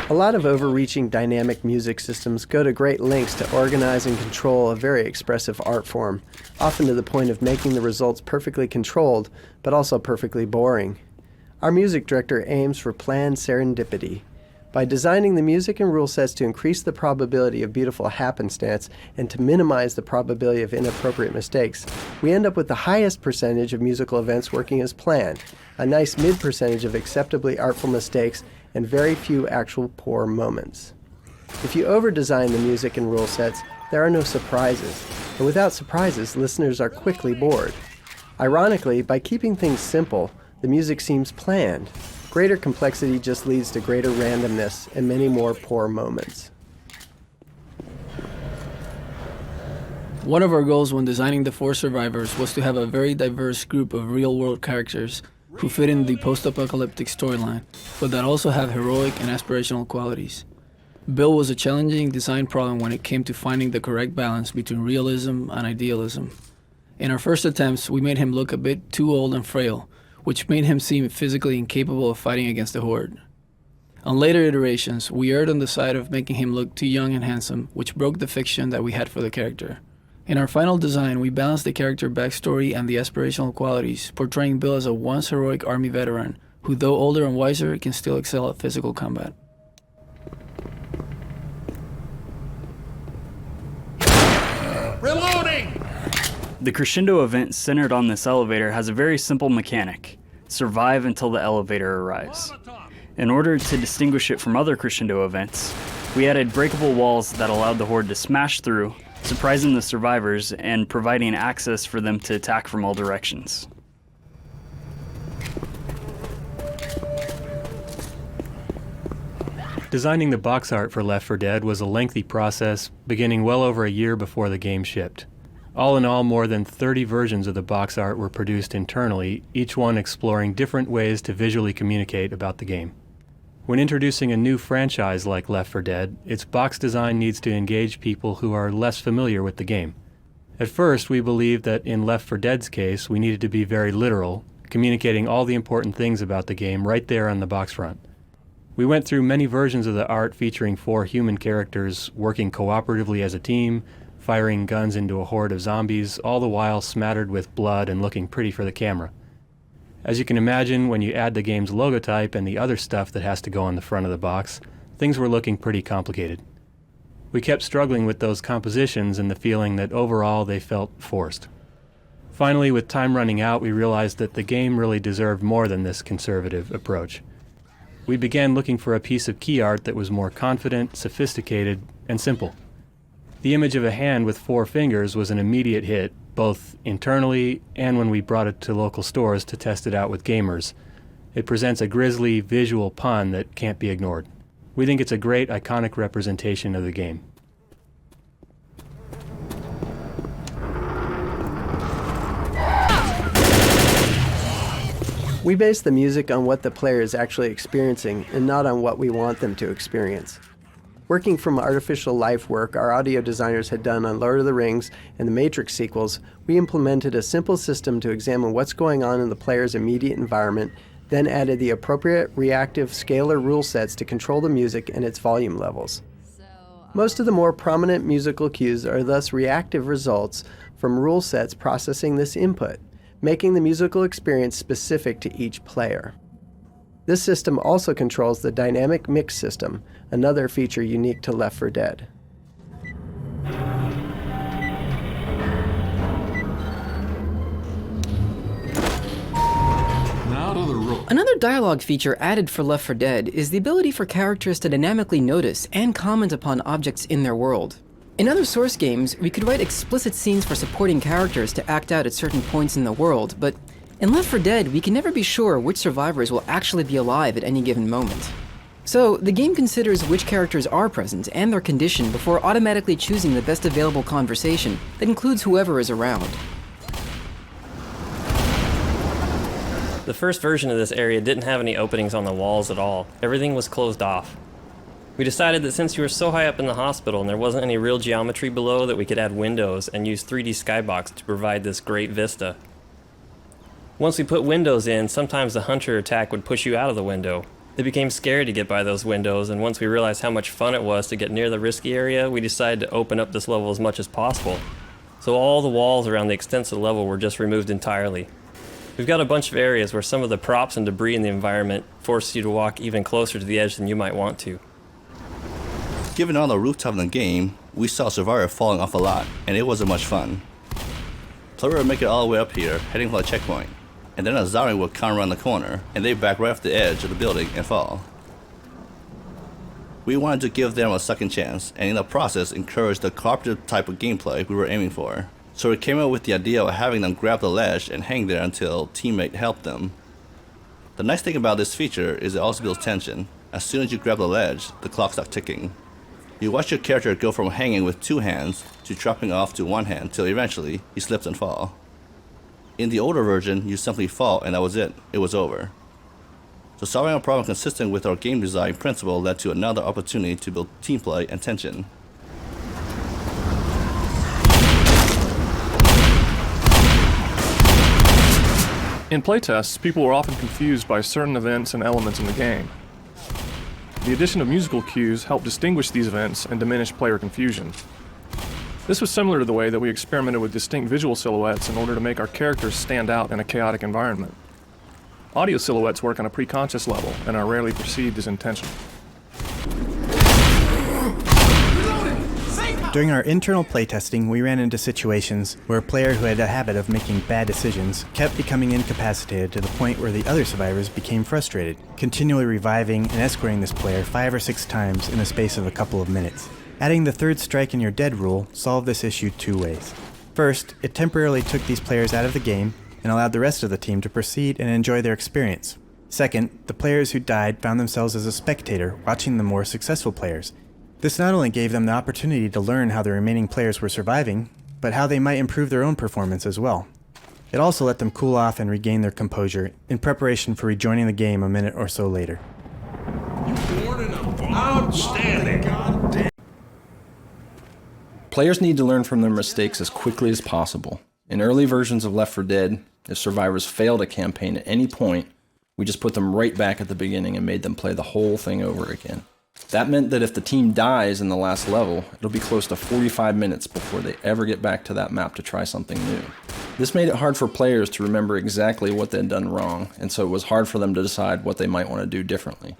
A lot of overreaching dynamic music systems go to great lengths to organize and control a very expressive art form, often to the point of making the results perfectly controlled, but also perfectly boring. Our music director aims for planned serendipity. By designing the music and rule sets to increase the probability of beautiful happenstance and to minimize the probability of inappropriate mistakes, we end up with the highest percentage of musical events working as planned, a nice mid-percentage of acceptably artful mistakes, and very few actual poor moments. If you over-design the music and rule sets, there are no surprises, and without surprises, listeners are quickly bored. Ironically, by keeping things simple, the music seems planned. Greater complexity just leads to greater randomness and many more poor moments. One of our goals when designing the 4 survivors was to have a very diverse group of real-world characters who fit in the post-apocalyptic storyline, but that also have heroic and aspirational qualities. Bill was a challenging design problem when it came to finding the correct balance between realism and idealism. In our first attempts, we made him look a bit too old and frail, which made him seem physically incapable of fighting against the Horde. On later iterations, we erred on the side of making him look too young and handsome, which broke the fiction that we had for the character. In our final design, we balanced the character backstory and the aspirational qualities, portraying Bill as a once heroic army veteran, who though older and wiser, can still excel at physical combat. Reloading! The Crescendo event centered on this elevator has a very simple mechanic: survive until the elevator arrives. In order to distinguish it from other Crescendo events, we added breakable walls that allowed the Horde to smash through, surprising the survivors and providing access for them to attack from all directions. Designing the box art for Left 4 Dead was a lengthy process, beginning well over a year before the game shipped. All in all, more than 30 versions of the box art were produced internally, each one exploring different ways to visually communicate about the game. When introducing a new franchise like Left 4 Dead, its box design needs to engage people who are less familiar with the game. At first, we believed that in Left 4 Dead's case, we needed to be very literal, communicating all the important things about the game right there on the box front. We went through many versions of the art featuring 4 human characters working cooperatively as a team, firing guns into a horde of zombies, all the while smattered with blood and looking pretty for the camera. As you can imagine, when you add the game's logotype and the other stuff that has to go on the front of the box, things were looking pretty complicated. We kept struggling with those compositions and the feeling that overall they felt forced. Finally, with time running out, we realized that the game really deserved more than this conservative approach. We began looking for a piece of key art that was more confident, sophisticated, and simple. The image of a hand with 4 fingers was an immediate hit, both internally and when we brought it to local stores to test it out with gamers. It presents a grisly visual pun that can't be ignored. We think it's a great, iconic representation of the game. We base the music on what the player is actually experiencing and not on what we want them to experience. Working from artificial life work our audio designers had done on Lord of the Rings and the Matrix sequels, we implemented a simple system to examine what's going on in the player's immediate environment, then added the appropriate reactive scalar rule sets to control the music and its volume levels. Most of the more prominent musical cues are thus reactive results from rule sets processing this input, making the musical experience specific to each player. This system also controls the dynamic mix system, another feature unique to Left 4 Dead. Another dialogue feature added for Left 4 Dead is the ability for characters to dynamically notice and comment upon objects in their world. In other Source games, we could write explicit scenes for supporting characters to act out at certain points in the world, but in Left 4 Dead, we can never be sure which survivors will actually be alive at any given moment. So, the game considers which characters are present and their condition before automatically choosing the best available conversation that includes whoever is around. The first version of this area didn't have any openings on the walls at all. Everything was closed off. We decided that since you were so high up in the hospital and there wasn't any real geometry below, that we could add windows and use 3D skybox to provide this great vista. Once we put windows in, sometimes the hunter attack would push you out of the window. It became scary to get by those windows, and once we realized how much fun it was to get near the risky area, we decided to open up this level as much as possible. So all the walls around the extensive level were just removed entirely. We've got a bunch of areas where some of the props and debris in the environment force you to walk even closer to the edge than you might want to. Given all the rooftop in the game, we saw Survivor falling off a lot, and it wasn't much fun. Player would make it all the way up here, heading for a checkpoint, and then a zombie would come around the corner, and they'd back right off the edge of the building and fall. We wanted to give them a second chance, and in the process encourage the cooperative type of gameplay we were aiming for. So we came up with the idea of having them grab the ledge and hang there until a teammate helped them. The nice thing about this feature is it also builds tension. As soon as you grab the ledge, the clock starts ticking. You watch your character go from hanging with 2 hands to dropping off to 1 hand till eventually he slips and falls. In the older version, you simply fall and that was it. It was over. So solving a problem consistent with our game design principle led to another opportunity to build team play and tension. In playtests, people were often confused by certain events and elements in the game. The addition of musical cues helped distinguish these events and diminish player confusion. This was similar to the way that we experimented with distinct visual silhouettes in order to make our characters stand out in a chaotic environment. Audio silhouettes work on a preconscious level and are rarely perceived as intentional. During our internal playtesting, we ran into situations where a player who had a habit of making bad decisions kept becoming incapacitated to the point where the other survivors became frustrated, continually reviving and escorting this player 5 or 6 times in the space of a couple of minutes. Adding the 3rd strike and you're dead rule solved this issue 2 ways. First, it temporarily took these players out of the game and allowed the rest of the team to proceed and enjoy their experience. Second, the players who died found themselves as a spectator watching the more successful players. This not only gave them the opportunity to learn how the remaining players were surviving, but how they might improve their own performance as well. It also let them cool off and regain their composure in preparation for rejoining the game a minute or so later. Outstanding! Players need to learn from their mistakes as quickly as possible. In early versions of Left 4 Dead, if survivors failed a campaign at any point, we just put them right back at the beginning and made them play the whole thing over again. That meant that if the team dies in the last level, it'll be close to 45 minutes before they ever get back to that map to try something new. This made it hard for players to remember exactly what they'd done wrong, and so it was hard for them to decide what they might want to do differently.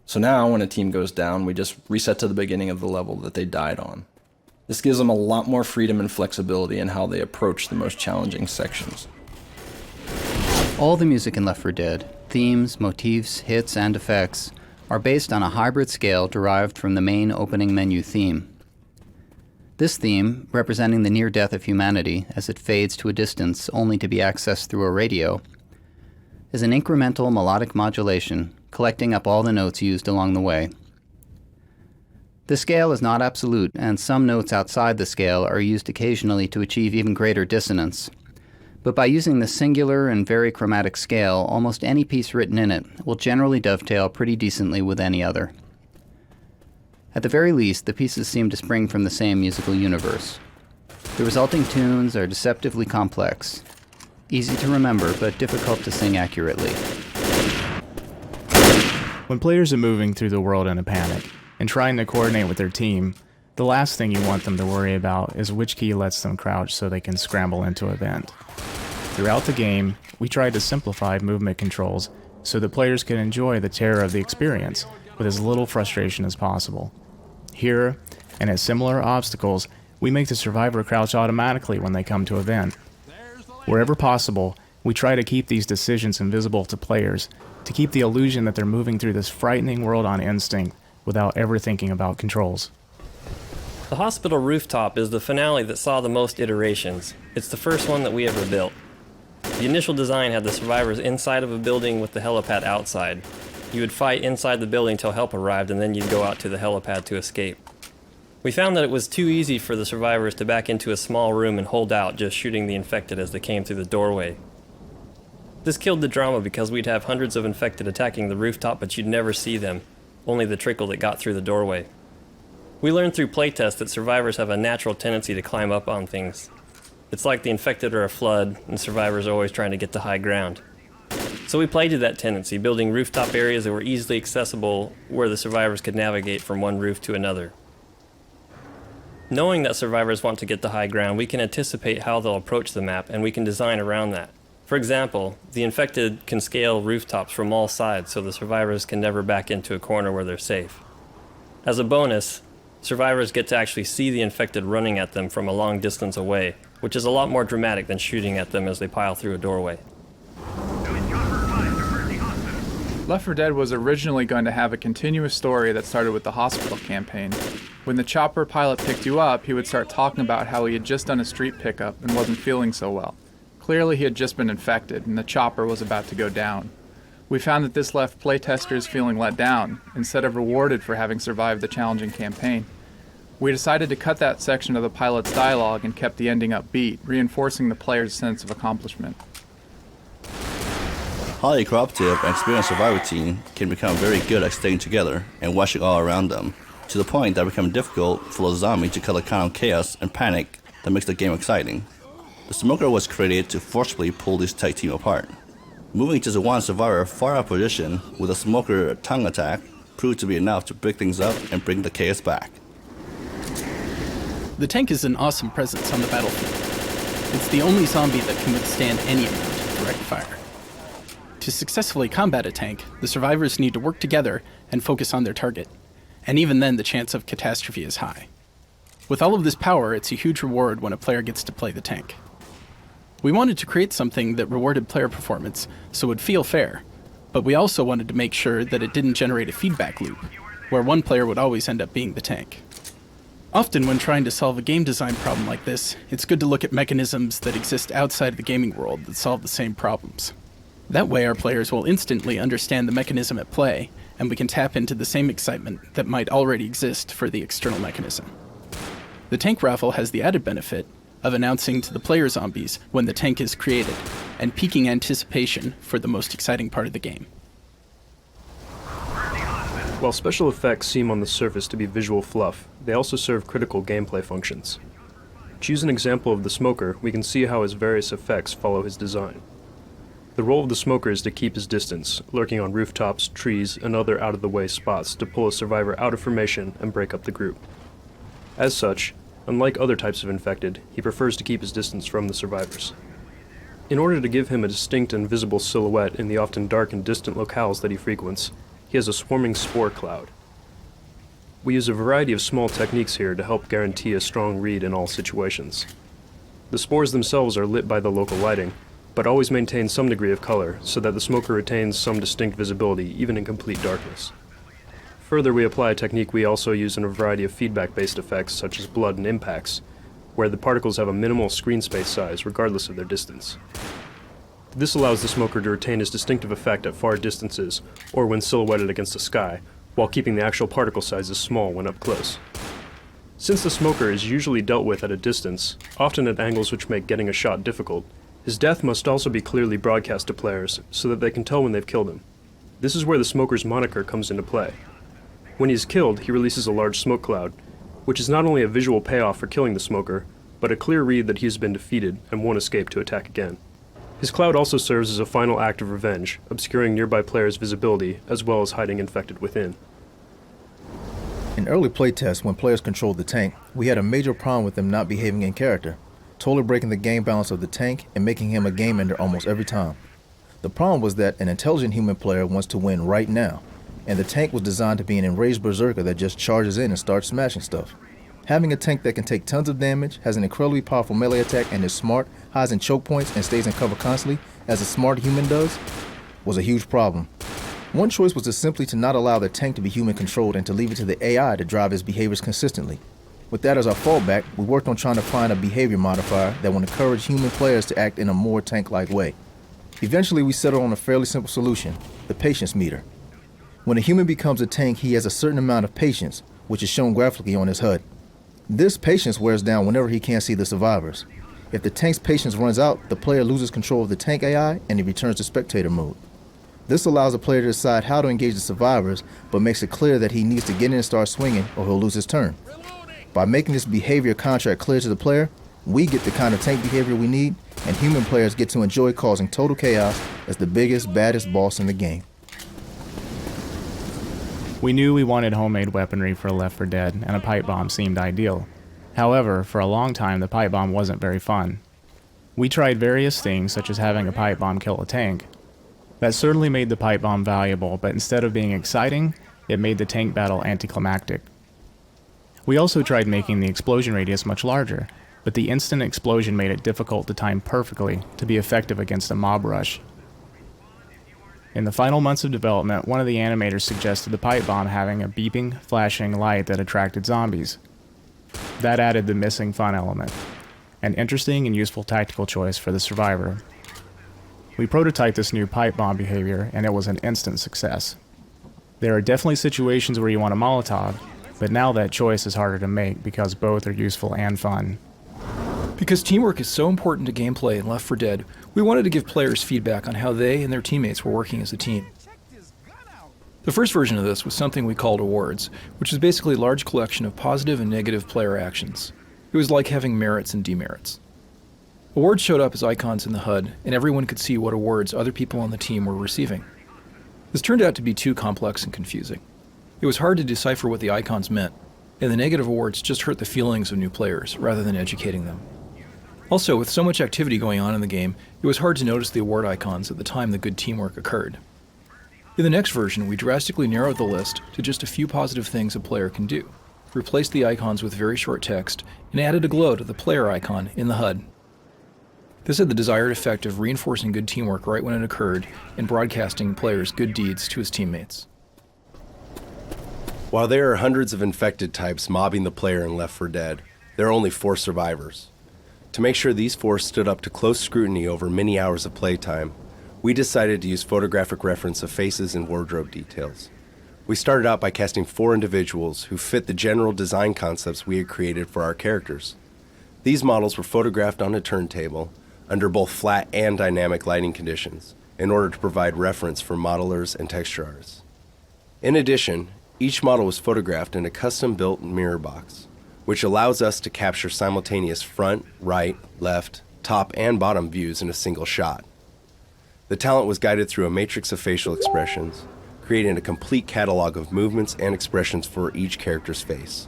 So now, when a team goes down, we just reset to the beginning of the level that they died on. This gives them a lot more freedom and flexibility in how they approach the most challenging sections. All the music in Left 4 Dead, themes, motifs, hits, and effects, are based on a hybrid scale derived from the main opening menu theme. This theme, representing the near death of humanity as it fades to a distance only to be accessed through a radio, is an incremental melodic modulation collecting up all the notes used along the way. The scale is not absolute, and some notes outside the scale are used occasionally to achieve even greater dissonance. But by using the singular and very chromatic scale, almost any piece written in it will generally dovetail pretty decently with any other. At the very least, the pieces seem to spring from the same musical universe. The resulting tunes are deceptively complex, easy to remember but difficult to sing accurately. When players are moving through the world in a panic and trying to coordinate with their team, the last thing you want them to worry about is which key lets them crouch so they can scramble into a vent. Throughout the game, we tried to simplify movement controls so that players can enjoy the terror of the experience with as little frustration as possible. Here, and at similar obstacles, we make the survivor crouch automatically when they come to a vent. Wherever possible, we try to keep these decisions invisible to players, to keep the illusion that they're moving through this frightening world on instinct without ever thinking about controls. The Hospital Rooftop is the finale that saw the most iterations. It's the first one that we ever built. The initial design had the survivors inside of a building with the helipad outside. You would fight inside the building till help arrived, and then you'd go out to the helipad to escape. We found that it was too easy for the survivors to back into a small room and hold out, just shooting the infected as they came through the doorway. This killed the drama because we'd have hundreds of infected attacking the rooftop, but you'd never see them, only the trickle that got through the doorway. We learned through playtests that survivors have a natural tendency to climb up on things. It's like the infected are a flood, and survivors are always trying to get to high ground. So we played to that tendency, building rooftop areas that were easily accessible where the survivors could navigate from one roof to another. Knowing that survivors want to get to high ground, we can anticipate how they'll approach the map, and we can design around that. For example, the infected can scale rooftops from all sides so the survivors can never back into a corner where they're safe. As a bonus, survivors get to actually see the infected running at them from a long distance away, which is a lot more dramatic than shooting at them as they pile through a doorway. Left 4 Dead was originally going to have a continuous story that started with the hospital campaign. When the chopper pilot picked you up, he would start talking about how he had just done a street pickup and wasn't feeling so well. Clearly he had just been infected and the chopper was about to go down. We found that this left playtesters feeling let down, instead of rewarded for having survived the challenging campaign. We decided to cut that section of the pilot's dialogue and kept the ending upbeat, reinforcing the player's sense of accomplishment. Highly cooperative and experienced survivor team can become very good at staying together and watching all around them, to the point that it becomes difficult for the zombie to cut the kind of chaos and panic that makes the game exciting. The smoker was created to forcibly pull this tag team apart. Moving just one survivor far out of position with a smoker tongue attack proved to be enough to break things up and bring the chaos back. The tank is an awesome presence on the battlefield. It's the only zombie that can withstand any amount of direct fire. To successfully combat a tank, the survivors need to work together and focus on their target, and even then the chance of catastrophe is high. With all of this power, it's a huge reward when a player gets to play the tank. We wanted to create something that rewarded player performance so it would feel fair, but we also wanted to make sure that it didn't generate a feedback loop, where one player would always end up being the tank. Often when trying to solve a game design problem like this, it's good to look at mechanisms that exist outside of the gaming world that solve the same problems. That way our players will instantly understand the mechanism at play, and we can tap into the same excitement that might already exist for the external mechanism. The tank raffle has the added benefit of announcing to the player zombies when the tank is created, and piquing anticipation for the most exciting part of the game. While special effects seem on the surface to be visual fluff, they also serve critical gameplay functions. To use an example of the smoker, we can see how his various effects follow his design. The role of the smoker is to keep his distance, lurking on rooftops, trees, and other out-of-the-way spots to pull a survivor out of formation and break up the group. As such, unlike other types of infected, he prefers to keep his distance from the survivors. In order to give him a distinct and visible silhouette in the often dark and distant locales that he frequents, he has a swarming spore cloud. We use a variety of small techniques here to help guarantee a strong read in all situations. The spores themselves are lit by the local lighting, but always maintain some degree of color so that the smoker retains some distinct visibility even in complete darkness. Further, we apply a technique we also use in a variety of feedback-based effects such as blood and impacts, where the particles have a minimal screen space size regardless of their distance. This allows the smoker to retain his distinctive effect at far distances or when silhouetted against the sky, while keeping the actual particle sizes small when up close. Since the smoker is usually dealt with at a distance, often at angles which make getting a shot difficult, his death must also be clearly broadcast to players so that they can tell when they've killed him. This is where the smoker's moniker comes into play. When he is killed, he releases a large smoke cloud, which is not only a visual payoff for killing the smoker, but a clear read that he has been defeated and won't escape to attack again. His cloud also serves as a final act of revenge, obscuring nearby players' visibility as well as hiding infected within. In early playtests, when players controlled the tank, we had a major problem with them not behaving in character, totally breaking the game balance of the tank and making him a game ender almost every time. The problem was that an intelligent human player wants to win right now, and the tank was designed to be an enraged berserker that just charges in and starts smashing stuff. Having a tank that can take tons of damage, has an incredibly powerful melee attack, and is smart, hides in choke points, and stays in cover constantly, as a smart human does, was a huge problem. One choice was simply to not allow the tank to be human controlled and to leave it to the AI to drive its behaviors consistently. With that as our fallback, we worked on trying to find a behavior modifier that would encourage human players to act in a more tank-like way. Eventually, we settled on a fairly simple solution, the patience meter. When a human becomes a tank, he has a certain amount of patience, which is shown graphically on his HUD. This patience wears down whenever he can't see the survivors. If the tank's patience runs out, the player loses control of the tank AI and he returns to spectator mode. This allows the player to decide how to engage the survivors, but makes it clear that he needs to get in and start swinging or he'll lose his turn. By making this behavior contract clear to the player, we get the kind of tank behavior we need, and human players get to enjoy causing total chaos as the biggest, baddest boss in the game. We knew we wanted homemade weaponry for Left 4 Dead, and a pipe bomb seemed ideal. However, for a long time, the pipe bomb wasn't very fun. We tried various things, such as having a pipe bomb kill a tank. That certainly made the pipe bomb valuable, but instead of being exciting, it made the tank battle anticlimactic. We also tried making the explosion radius much larger, but the instant explosion made it difficult to time perfectly to be effective against a mob rush. In the final months of development, one of the animators suggested the pipe bomb having a beeping, flashing light that attracted zombies. That added the missing fun element, an interesting and useful tactical choice for the survivor. We prototyped this new pipe bomb behavior, and it was an instant success. There are definitely situations where you want a Molotov, but now that choice is harder to make because both are useful and fun. Because teamwork is so important to gameplay in Left 4 Dead, we wanted to give players feedback on how they and their teammates were working as a team. The first version of this was something we called awards, which is basically a large collection of positive and negative player actions. It was like having merits and demerits. Awards showed up as icons in the HUD, and everyone could see what awards other people on the team were receiving. This turned out to be too complex and confusing. It was hard to decipher what the icons meant, and the negative awards just hurt the feelings of new players rather than educating them. Also, with so much activity going on in the game, it was hard to notice the award icons at the time the good teamwork occurred. In the next version, we drastically narrowed the list to just a few positive things a player can do, replaced the icons with very short text, and added a glow to the player icon in the HUD. This had the desired effect of reinforcing good teamwork right when it occurred and broadcasting players' good deeds to his teammates. While there are hundreds of infected types mobbing the player in Left 4 Dead, there are only 4 survivors. To make sure these 4 stood up to close scrutiny over many hours of playtime, we decided to use photographic reference of faces and wardrobe details. We started out by casting 4 individuals who fit the general design concepts we had created for our characters. These models were photographed on a turntable under both flat and dynamic lighting conditions in order to provide reference for modelers and texture artists. In addition, each model was photographed in a custom-built mirror box, which allows us to capture simultaneous front, right, left, top, and bottom views in a single shot. The talent was guided through a matrix of facial expressions, creating a complete catalog of movements and expressions for each character's face.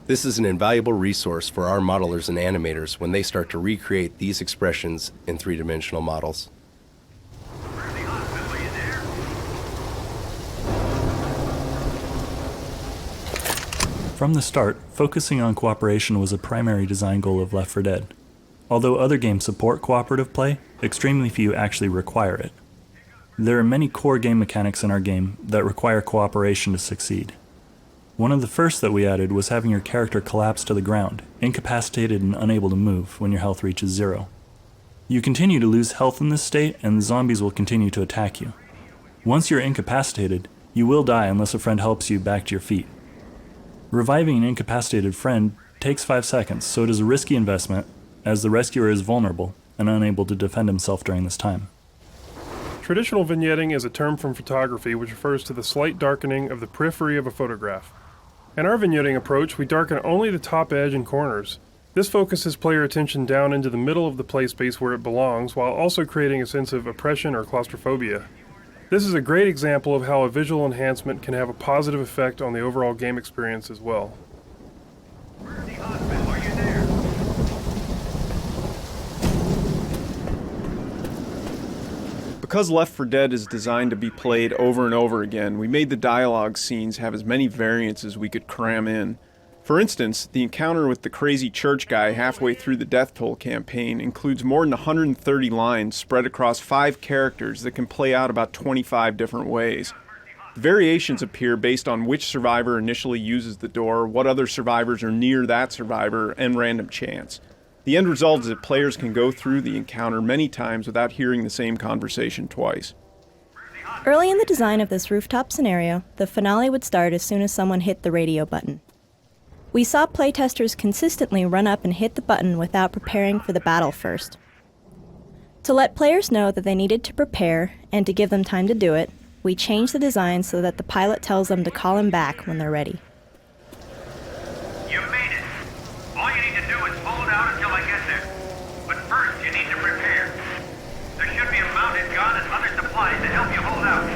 This is an invaluable resource for our modelers and animators when they start to recreate these expressions in 3-dimensional models. From the start, focusing on cooperation was a primary design goal of Left 4 Dead. Although other games support cooperative play, extremely few actually require it. There are many core game mechanics in our game that require cooperation to succeed. One of the first that we added was having your character collapse to the ground, incapacitated and unable to move when your health reaches 0. You continue to lose health in this state, and the zombies will continue to attack you. Once you're incapacitated, you will die unless a friend helps you back to your feet. Reviving an incapacitated friend takes 5 seconds, so it is a risky investment, as the rescuer is vulnerable and unable to defend himself during this time. Traditional vignetting is a term from photography which refers to the slight darkening of the periphery of a photograph. In our vignetting approach, we darken only the top edge and corners. This focuses player attention down into the middle of the play space where it belongs, while also creating a sense of oppression or claustrophobia. This is a great example of how a visual enhancement can have a positive effect on the overall game experience as well. Because Left 4 Dead is designed to be played over and over again, we made the dialogue scenes have as many variants as we could cram in. For instance, the encounter with the crazy church guy halfway through the Death Toll campaign includes more than 130 lines spread across 5 characters that can play out about 25 different ways. The variations appear based on which survivor initially uses the door, what other survivors are near that survivor, and random chance. The end result is that players can go through the encounter many times without hearing the same conversation twice. Early in the design of this rooftop scenario, the finale would start as soon as someone hit the radio button. We saw playtesters consistently run up and hit the button without preparing for the battle first. To let players know that they needed to prepare and to give them time to do it, we changed the design so that the pilot tells them to call him back when they're ready. You made it. All you need to do is hold out until I get there. But first, you need to prepare. There should be a mounted gun and other supplies to help you hold out.